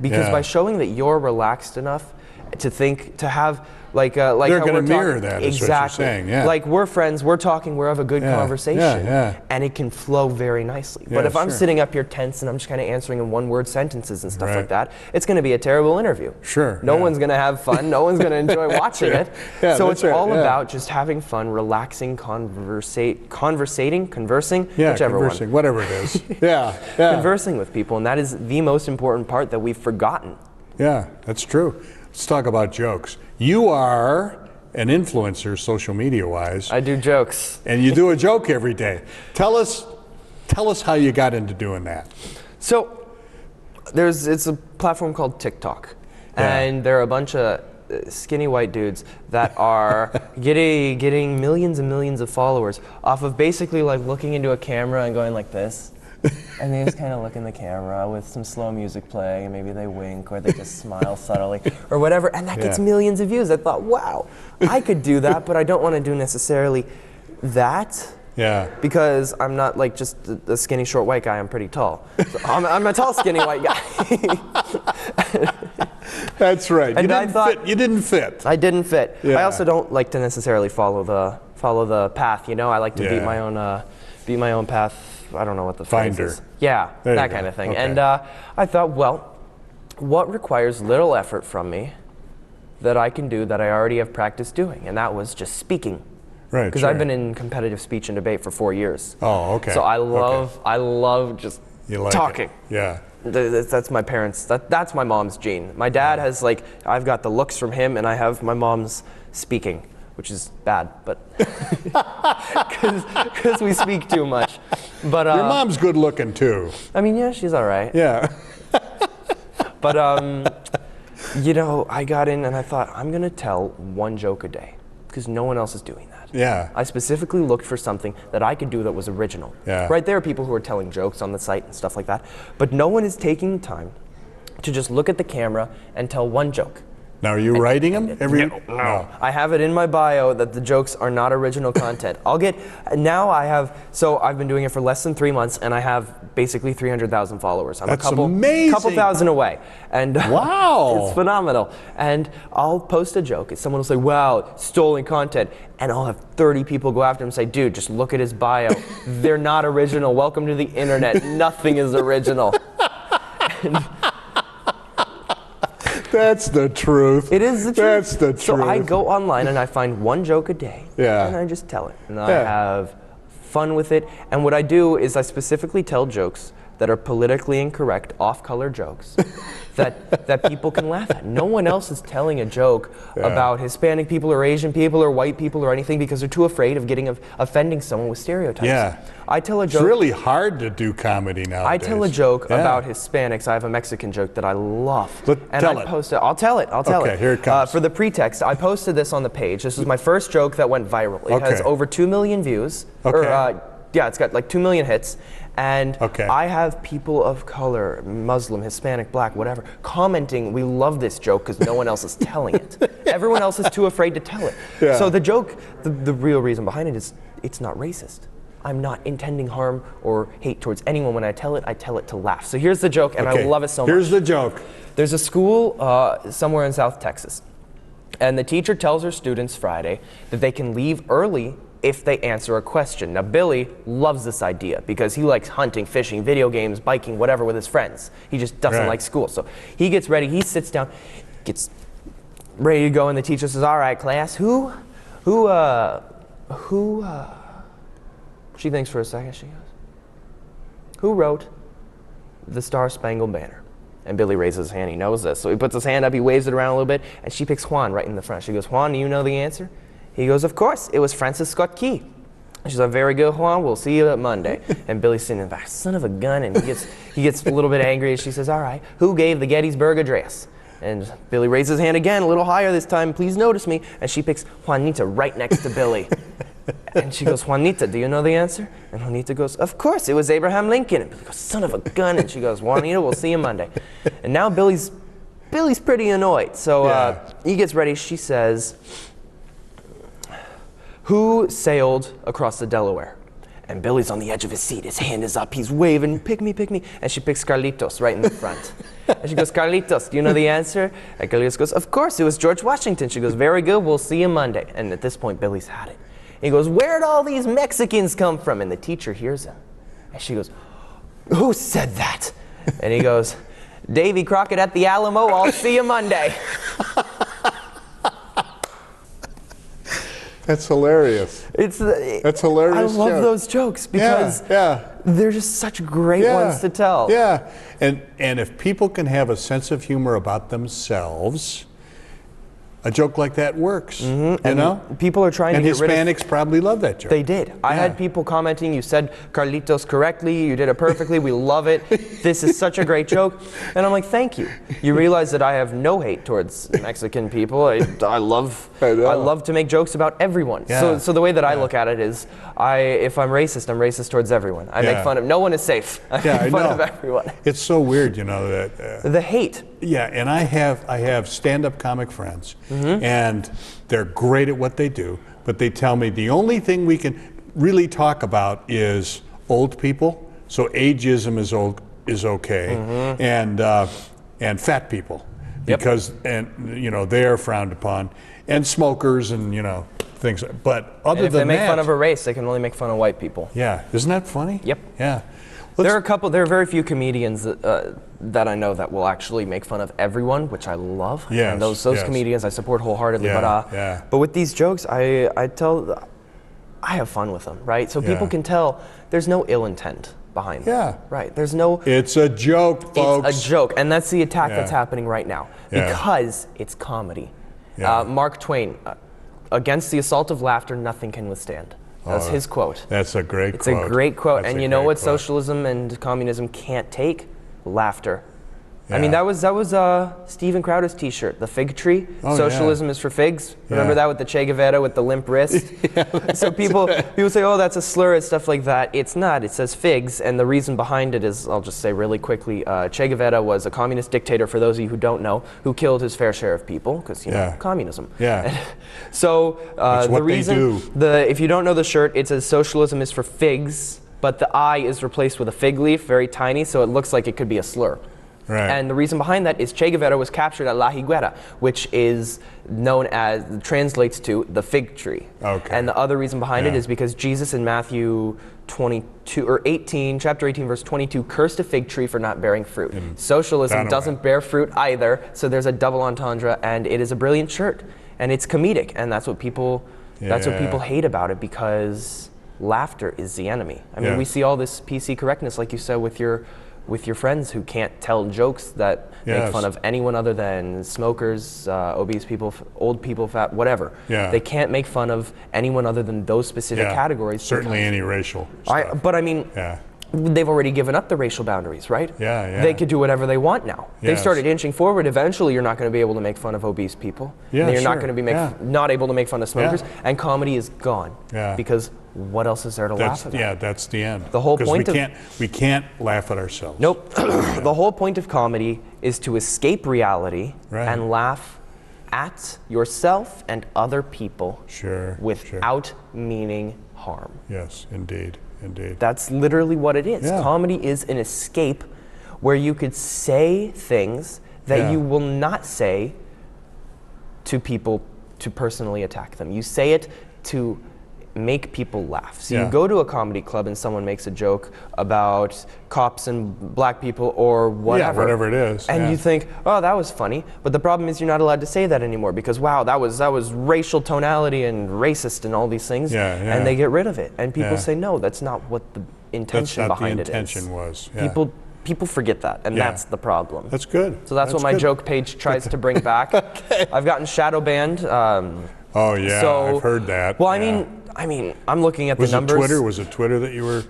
Because Yeah. by showing that you're relaxed enough to have like They're how gonna we're mirror talking, that, is what you're exactly. saying, yeah. Like we're friends, we're talking, we're having a good Yeah, conversation, yeah. and it can flow very nicely. Yeah, But if I'm sure. sitting up here tense and I'm just kind of answering in one-word sentences and stuff Right. like that, it's going to be a terrible interview. Sure, No yeah. one's going to have fun. No one's going to enjoy watching it. Yeah, So that's it's right, all yeah. about just having fun, relaxing, conversing, Yeah, whichever conversing, one. whatever it is. Yeah, yeah. Conversing with people, and that is the most important part that we've forgotten. Yeah, that's true. Let's talk about jokes. You are an influencer, social media-wise, I do jokes. and you do a joke every day. Tell us how you got into doing that. So it's a platform called TikTok, Yeah. and there are a bunch of skinny white dudes that are getting millions and millions of followers off of basically like looking into a camera and going like this. And they just kind of look in the camera with some slow music playing, and maybe they wink or they just smile subtly or whatever, and that gets Yeah. millions of views. I thought, wow, I could do that, but I don't want to do necessarily that. Yeah. Because I'm not like just a skinny short white guy, I'm pretty tall. So I'm a tall skinny white guy. That's right. And I thought- you didn't fit. I didn't fit. Yeah. I also don't like to necessarily follow the path, you know? I like to Yeah. beat my own path. I don't know what the phrase Finder. is. Yeah, There you that go. kind of thing. Okay. And I thought, well, what requires little effort from me that I can do that I already have practiced doing? And that was just speaking. Right. Because sure. I've been in competitive speech and debate for 4 years. Oh, okay. So I Okay. love just You like talking. It. Yeah. That's my parents. That's my mom's gene. My dad has I've got the looks from him, and I have my mom's speaking, which is bad, but because we speak too much. But Your mom's good looking too. I mean, yeah, she's all right. Yeah. But I got in and I thought I'm gonna tell one joke a day because no one else is doing that. Yeah. I specifically looked for something that I could do that was original. Yeah. Right, there are people who are telling jokes on the site and stuff like that, but no one is taking time to just look at the camera and tell one joke. Now, are you writing them every? No. I have it in my bio that the jokes are not original content. I've been doing it for less than 3 months, and I have basically 300,000 followers. I'm That's a couple thousand away. And wow. It's phenomenal. And I'll post a joke, and someone will say, wow, stolen content. And I'll have 30 people go after him and say, dude, just look at his bio. They're not original. Welcome to the internet. Nothing is original. That's the truth. It is the truth. That's the truth. So I go online and I find one joke a day. Yeah. And I just tell it. And I have fun with it. And what I do is I specifically tell jokes that are politically incorrect, off-color jokes that people can laugh at. No one else is telling a joke about Hispanic people or Asian people or white people or anything because they're too afraid of offending someone with stereotypes. Yeah. I tell a joke. It's really hard to do comedy nowadays. I tell a joke about Hispanics. I have a Mexican joke that I love. Post it. I'll tell it. Okay, here it comes. For the pretext, I posted this on the page. This is my first joke that went viral. It has over 2 million views. Okay. It's got like 2 million hits. And Okay. I have people of color, Muslim, Hispanic, Black, whatever, commenting, we love this joke because no one else is telling it. Everyone else is too afraid to tell it. Yeah. So the joke, the real reason behind it is it's not racist. I'm not intending harm or hate towards anyone. When I tell it to laugh. So here's the joke, and I love it so much. Here's the joke. There's a school somewhere in South Texas, and the teacher tells her students Friday that they can leave early if they answer a question. Now, Billy loves this idea because he likes hunting, fishing, video games, biking, whatever with his friends. He just doesn't like school. So he gets ready, he sits down, gets ready to go, and the teacher says, all right, class, who, she thinks for a second, she goes, who wrote the Star-Spangled Banner? And Billy raises his hand, he knows this. So he puts his hand up, he waves it around a little bit, and she picks Juan right in the front. She goes, Juan, do you know the answer? He goes, of course, it was Francis Scott Key. She's like, very good, Juan, we'll see you Monday. And Billy's sitting in the back, son of a gun, and he gets a little bit angry, and she says, all right, who gave the Gettysburg Address? And Billy raises his hand again, a little higher this time, please notice me. And she picks Juanita right next to Billy. And she goes, Juanita, do you know the answer? And Juanita goes, of course, it was Abraham Lincoln. And Billy goes, son of a gun. And she goes, Juanita, we'll see you Monday. And now Billy's pretty annoyed. So he gets ready, she says, who sailed across the Delaware? And Billy's on the edge of his seat. His hand is up. He's waving, pick me, pick me. And she picks Carlitos right in the front. And she goes, Carlitos, do you know the answer? And Carlitos goes, of course, it was George Washington. She goes, very good, we'll see you Monday. And at this point, Billy's had it. He goes, where'd all these Mexicans come from? And the teacher hears him. And she goes, who said that? And he goes, Davy Crockett at the Alamo, I'll see you Monday. That's hilarious. That's hilarious. I love those jokes because they're just such great ones to tell. Yeah, and if people can have a sense of humor about themselves, a joke like that works. You know, people are trying to get rid of. And Hispanics probably love that joke. They did. I had people commenting. You said Carlitos correctly. You did it perfectly. We love it. This is such a great joke. And I'm like, thank you. You realize that I have no hate towards Mexican people. I love to make jokes about everyone. Yeah. So the way that I look at it is, if I'm racist towards everyone. I make fun of. No one is safe. I make fun of everyone. It's so weird, you know, that the hate. Yeah, and I have stand-up comic friends, and they're great at what they do, but they tell me the only thing we can really talk about is old people. So ageism is okay, and fat people, because they are frowned upon, and smokers and things. But other if than they make fun of a race, they can only make fun of white people. Yeah, isn't that funny? Yep. Yeah. There are very few comedians that I know that will actually make fun of everyone, which I love. Yes, and those comedians I support wholeheartedly. Yeah, but with these jokes, I have fun with them, right? So people can tell there's no ill intent behind them. Yeah. Right. There's no. It's a joke, folks. It's a joke, and that's the attack that's happening right now because it's comedy. Yeah. Mark Twain, against the assault of laughter, nothing can withstand. That's his quote. That's a great quote. It's a great quote. That's and you know what socialism and communism can't take? Laughter. I mean, that was Steven Crowder's T-shirt, the fig tree. Oh, Socialism is for figs. Remember that with the Che Guevara with the limp wrist? So people say, oh, that's a slur and stuff like that. It's not. It says figs, and the reason behind it is, I'll just say really quickly, Che Guevara was a communist dictator, for those of you who don't know, who killed his fair share of people, because, you know, communism. Yeah. So the reason, if you don't know the shirt, it says socialism is for figs, but the I is replaced with a fig leaf, very tiny, so it looks like it could be a slur. Right. And the reason behind that is Che Guevara was captured at La Higuera, which is known as, translates to the fig tree. Okay. And the other reason behind it is because Jesus in Matthew 22 or 18, chapter 18, verse 22, cursed a fig tree for not bearing fruit. Socialism doesn't bear fruit either, so there's a double entendre, and it is a brilliant shirt, and it's comedic, and that's what people hate about it, because laughter is the enemy. I mean, we see all this PC correctness, like you said, with your friends who can't tell jokes that make fun of anyone other than smokers, obese people, old people, fat, whatever. They can't make fun of anyone other than those specific categories. Certainly any racial stuff. But I mean, they've already given up the racial boundaries, right? They could do whatever they want now. They've started inching forward. Eventually, you're not going to be able to make fun of obese people. You're not going to be not able to make fun of smokers. And comedy is gone. Because what else is there to laugh at? Yeah, that's the end. The whole point we can't laugh at ourselves. Nope. The whole point of comedy is to escape reality and laugh at yourself and other people without meaning harm. Yes, indeed. Indeed. That's literally what it is. Comedy is an escape where you could say things that you will not say to people to personally attack them. You say it to make people laugh. So you go to a comedy club and someone makes a joke about cops and black people or whatever. Yeah, whatever it is. And you think, oh, that was funny. But the problem is you're not allowed to say that anymore because, wow, that was racial tonality and racist and all these things. And they get rid of it. And people say, no, that's not what the intention behind it is. That's not the intention was. People forget that, and that's the problem. That's good. So that's what my joke page tries to bring back. I've gotten shadow banned. Oh yeah, so, I've heard that. Well, I mean, I'm looking at the numbers. Was it Twitter that you were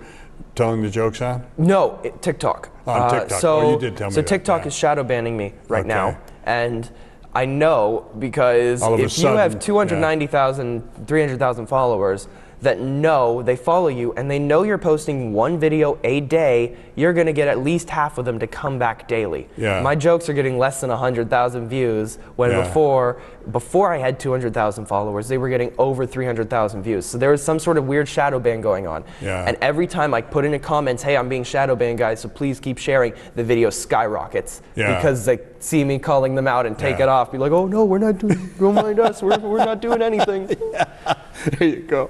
telling the jokes on? No, TikTok. On TikTok. You did tell me so that. TikTok is shadow banning me right now, and I know because if you have 290,000, 300,000 followers that know they follow you and they know you're posting one video a day, you're going to get at least half of them to come back daily. My jokes are getting less than 100,000 views when before I had 200,000 followers, they were getting over 300,000 views. So there was some sort of weird shadow ban going on. And every time I put in the comments, hey, I'm being shadow banned, guys, so please keep sharing, the video skyrockets because they see me calling them out and take it off. Be like, oh no, we're not doing, don't mind us, we're not doing anything. There you go.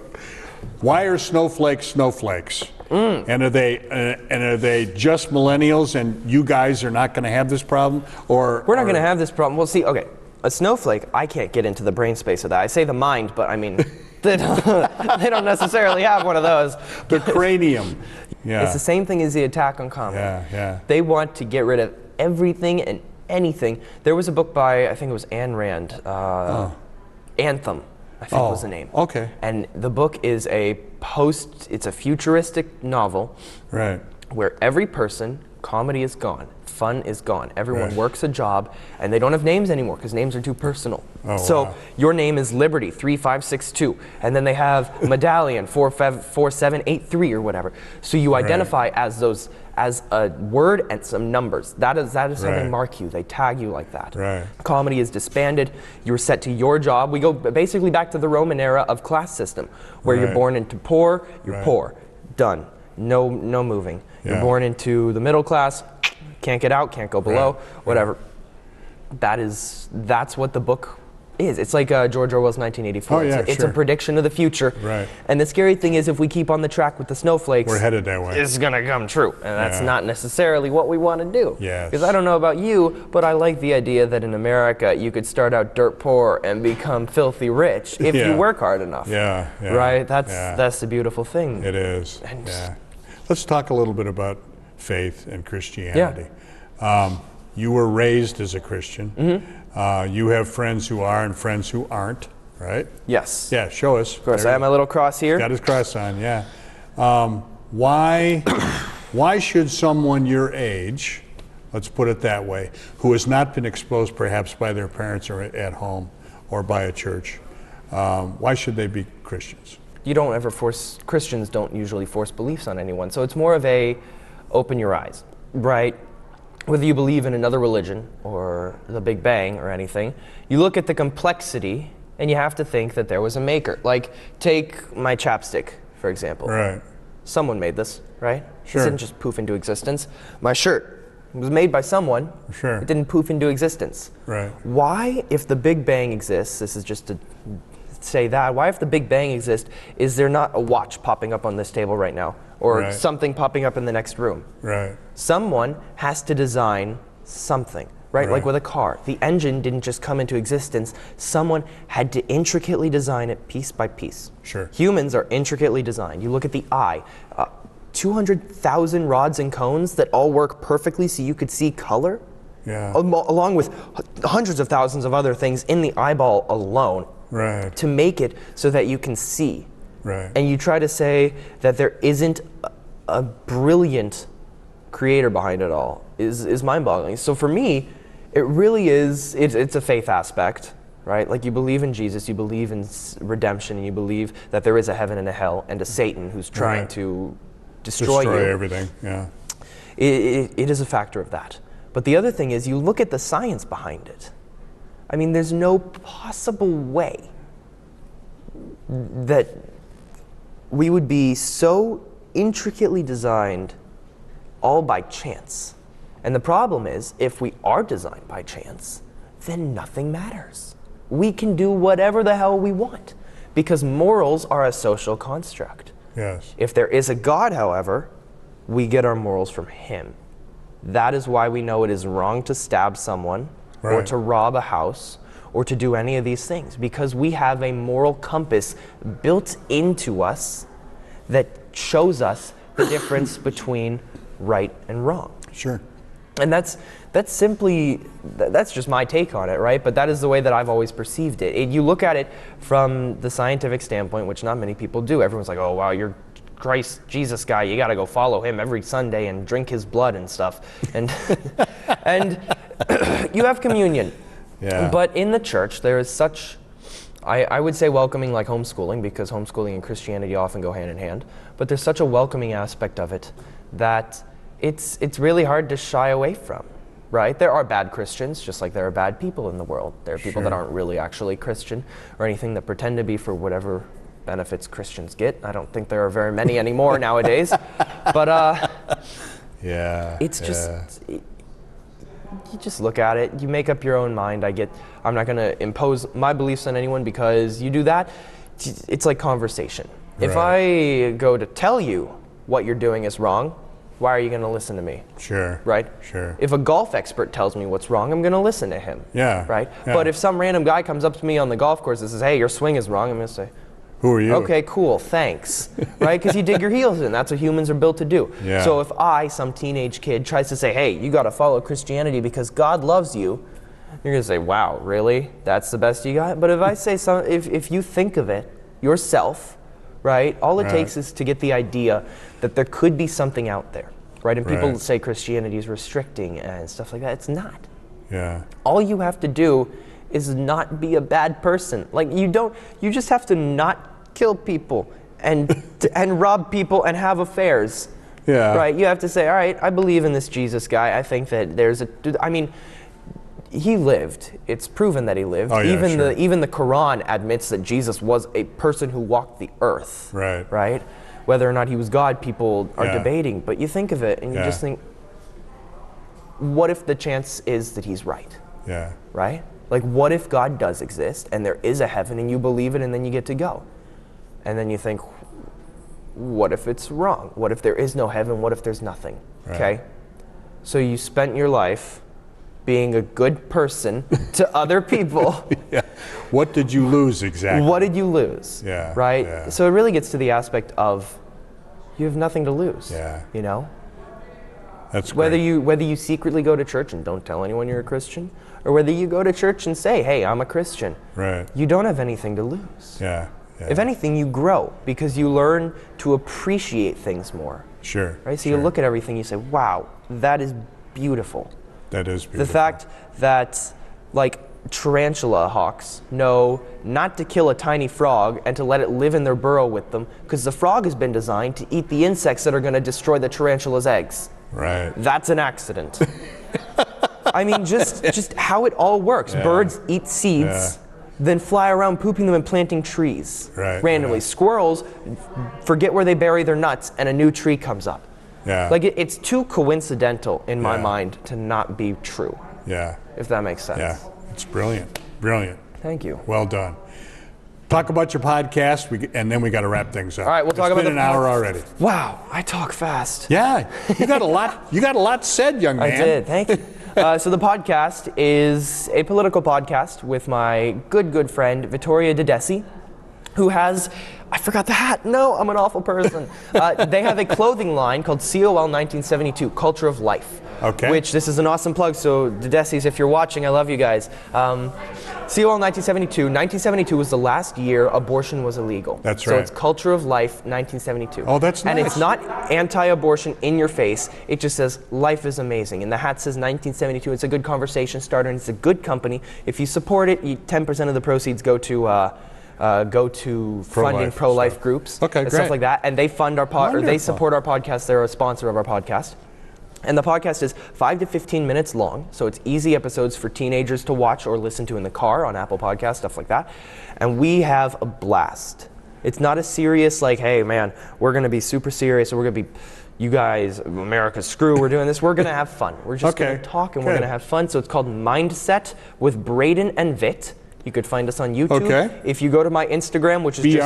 Why are snowflakes snowflakes? And are they just millennials and you guys are not going to have this problem? Or we're not going to have this problem. Well, see, okay, a snowflake, I can't get into the brain space of that. I say the mind, but I mean, they don't necessarily have one of those. The cranium. It's the same thing as the attack on comedy. They want to get rid of everything and anything. There was a book by, I think it was Ayn Rand, Anthem. I think was the name. Okay. And the book is it's a futuristic novel. Right. Where every person, comedy is gone, fun is gone. Everyone works a job, and they don't have names anymore because names are too personal. So your name is Liberty 3562, and then they have Medallion 4783 or whatever. So you identify as those, as a word and some numbers. That is how they mark you. They tag you like that. Comedy is disbanded. You're set to your job. We go basically back to the Roman era of class system, where you're born into poor, you're poor, done. No moving. You're born into the middle class, can't get out, can't go below, whatever. That's what the book is. It's like George Orwell's 1984. It's a prediction of the future. And the scary thing is, if we keep on the track with the snowflakes, we're headed that way. It's gonna come true, and that's not necessarily what we want to do. Yes. Because I don't know about you, but I like the idea that in America you could start out dirt poor and become filthy rich if you work hard enough. Right? That's the beautiful thing. It is. Let's talk a little bit about faith and Christianity. You were raised as a Christian. You have friends who are and friends who aren't, right? Yes. Yeah, show us. Of course, I have my little cross here. Got his cross on, Why should someone your age let's put it that way, who has not been exposed perhaps by their parents or at home or by a church, why should they be Christians? You don't ever force, Christians don't usually force beliefs on anyone. So it's more of a open your eyes, right? Whether you believe in another religion or the Big Bang or anything, you look at the complexity and you have to think that there was a maker. Like, take my chapstick, for example. Right. Someone made this, right? Sure. It didn't just poof into existence. My shirt, it was made by someone. Sure. It didn't poof into existence. Right. Why, if the Big Bang exists, this is just to say that, why if the Big Bang exists, is there not a watch popping up on this table right now? Or Right. something popping up in the next room? Right. Someone has to design something, right? Like Right. with a car. The engine didn't just come into existence. Someone had to intricately design it piece by piece. Sure. Humans are intricately designed. You look at the eye. 200,000 rods and cones that all work perfectly so you could see color, Yeah. along with hundreds of thousands of other things in the eyeball alone Right. to make it so that you can see. Right. And you try to say that there isn't a brilliant creator behind it all is mind-boggling. So for me, it really is, it's a faith aspect, right? Like, you believe in Jesus, you believe in redemption, and you believe that there is a heaven and a hell and a Satan who's trying Right. to destroy you. everything. Yeah. It is a factor of that. But the other thing is, you look at the science behind it. I mean, there's no possible way that we would be so intricately designed all by chance. And the problem is, if we are designed by chance, then nothing matters. We can do whatever the hell we want, because morals are a social construct. Yes. If there is a God, however, we get our morals from Him. That is why we know it is wrong to stab someone, or Right. to rob a house, or to do any of these things, because we have a moral compass built into us that shows us the difference between right and wrong. Sure. And that's just my take on it, right? But that is the way that I've always perceived it. You look at it from the scientific standpoint, which not many people do. Everyone's like, oh, wow, you're Christ, Jesus guy, you got to go follow him every Sunday and drink his blood and stuff. And and you have communion. Yeah. But in the church, there is such, I would say welcoming, like homeschooling, because homeschooling and Christianity often go hand in hand. But there's such a welcoming aspect of it that it's really hard to shy away from, right? There are bad Christians, just like there are bad people in the world. There are people that aren't really actually Christian or anything, that pretend to be for whatever benefits Christians get. I don't think there are very many anymore nowadays. But Yeah. it's just, you just look at it, you make up your own mind. I'm not going to impose my beliefs on anyone, because you do that, it's like conversation. If I go to tell you what you're doing is wrong, why are you going to listen to me? Sure. Right? Sure. If a golf expert tells me what's wrong, I'm going to listen to him. Yeah. Right? Yeah. But if some random guy comes up to me on the golf course and says, hey, your swing is wrong, I'm going to say, Who are you? okay, cool, thanks. Right? Because you dig your heels in. That's what humans are built to do. Yeah. So if some teenage kid, tries to say, hey, you got to follow Christianity because God loves you, you're going to say, wow, really? That's the best you got? But if I say if you think of it yourself, right, all it takes is to get the idea that there could be something out there, right? And people say Christianity is restricting and stuff like that. It's not. Yeah. All you have to do is not be a bad person. Like, you just have to not kill people and rob people and have affairs. Yeah. Right? You have to say, all right, I believe in this Jesus guy. I think that he lived. It's proven that he lived. Oh, yeah, Even the Quran admits that Jesus was a person who walked the earth. Right. Right? Whether or not he was God, people are Yeah. debating. But you think of it and you Yeah. just think, what if the chance is that he's right? Yeah. Right? Like, what if God does exist and there is a heaven and you believe it and then you get to go? And then you think, what if it's wrong? What if there is no heaven? What if there's nothing? Right. Okay? So you spent your life being a good person to other people. Yeah. What did you lose exactly? What did you lose? Yeah, Right? yeah. So it really gets to the aspect of you have nothing to lose. Yeah. You know? That's Whether great. you secretly go to church and don't tell anyone you're a Christian, or whether you go to church and say, hey, I'm a Christian, Right. you don't have anything to lose. Yeah. Yeah. If anything, you grow because you learn to appreciate things more. Sure. Right? So sure. you look at everything, you say, wow, that is beautiful. That is beautiful. The fact that, like, tarantula hawks know not to kill a tiny frog and to let it live in their burrow with them, because the frog has been designed to eat the insects that are going to destroy the tarantula's eggs. Right. That's an accident. I mean, just how it all works. Yeah. Birds eat seeds, then fly around pooping them and planting trees randomly. Squirrels forget where they bury their nuts and a new tree comes up. Yeah. Like, it's too coincidental in my mind to not be true. Yeah. If that makes sense. Yeah. It's brilliant. Brilliant. Thank you. Well done. Talk about your podcast, and then we got to wrap things up. All right, we'll talk about It's been an hour already. Wow, I talk fast. Yeah, you got a lot. You got a lot said, young man. I did. Thank you. So the podcast is a political podcast with my good friend Vittoria Dedesi, who has, I forgot the hat. No, I'm an awful person. They have a clothing line called COL 1972, Culture of Life. Okay. Which, this is an awesome plug, so Dedesis, if you're watching, I love you guys. COL 1972 was the last year abortion was illegal. That's so right. it's Culture of Life 1972. Oh, that's nice. And it's not anti-abortion in your face. It just says life is amazing. And the hat says 1972. It's a good conversation starter, and it's a good company. If you support it, 10% of the proceeds go to funding pro-life groups and stuff like that. And they fund our they support our podcast. They're a sponsor of our podcast. And the podcast is 5 to 15 minutes long, so it's easy episodes for teenagers to watch or listen to in the car on Apple Podcasts, stuff like that. And we have a blast. It's not a serious, like, hey, man, we're going to be super serious, or we're going to be, you guys, America, screw, we're doing this. We're going to have fun. We're just going to talk, and we're going to have fun. So it's called Mindset with Braeden and Vit. You could find us on YouTube. Okay. If you go to my Instagram, which is Braeden.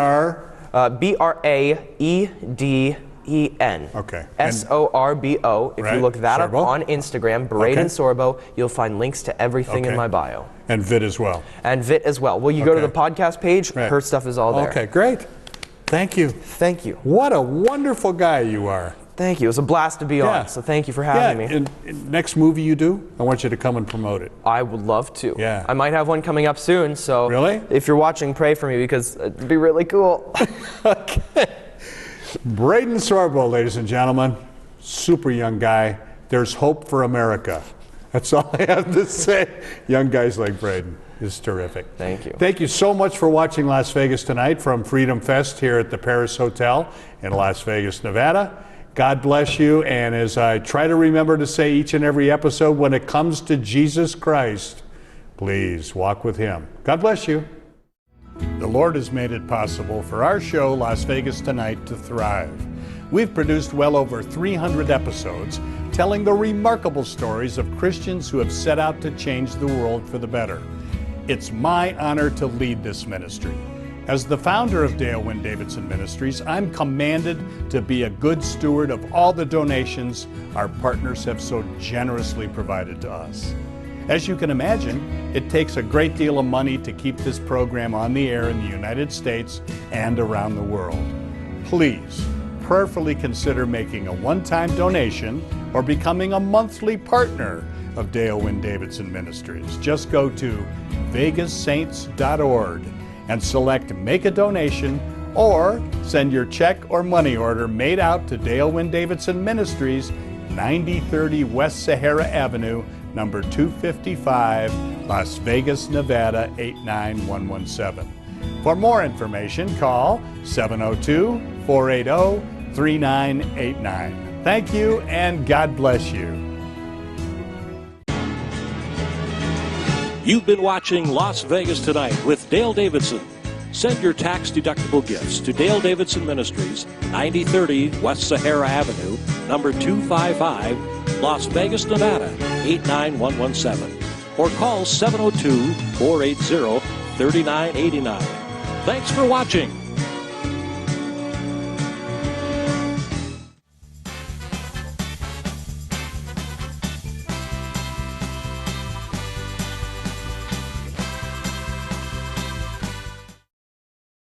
Okay. Sorbo. If you look that up on Instagram, Braeden Sorbo, you'll find links to everything in my bio. And Vit as well. And Vit as well. Well, you go to the podcast page, her stuff is all there. Okay, great. Thank you. Thank you. What a wonderful guy you are. Thank you. It was a blast to be on, so thank you for having me. And next movie you do, I want you to come and promote it. I would love to. Yeah. I might have one coming up soon, so Really? if you're watching, pray for me, because it'd be really cool. Okay. Braeden Sorbo, ladies and gentlemen, super young guy. There's hope for America. That's all I have to say. Young guys like Braeden is terrific. Thank you. Thank you so much for watching Las Vegas Tonight from Freedom Fest here at the Paris Hotel in Las Vegas, Nevada. God bless you, and as I try to remember to say each and every episode, when it comes to Jesus Christ, please walk with him. God bless you. The Lord has made it possible for our show, Las Vegas Tonight, to thrive. We've produced well over 300 episodes telling the remarkable stories of Christians who have set out to change the world for the better. It's my honor to lead this ministry. As the founder of Dale Wynn Davidson Ministries, I'm commanded to be a good steward of all the donations our partners have so generously provided to us. As you can imagine, it takes a great deal of money to keep this program on the air in the United States and around the world. Please prayerfully consider making a one-time donation or becoming a monthly partner of Dale Wynn Davidson Ministries. Just go to vegassaints.org and select Make a Donation, or send your check or money order made out to Dale Wynn Davidson Ministries, 9030 West Sahara Avenue, number 255, Las Vegas, Nevada 89117. For more information, call 702-480-3989. Thank you, and God bless you. You've been watching Las Vegas Tonight with Dale Davidson. Send your tax-deductible gifts to Dale Davidson Ministries, 9030 West Sahara Avenue, number 255, Las Vegas, Nevada, 89117. Or call 702-480-3989. Thanks for watching.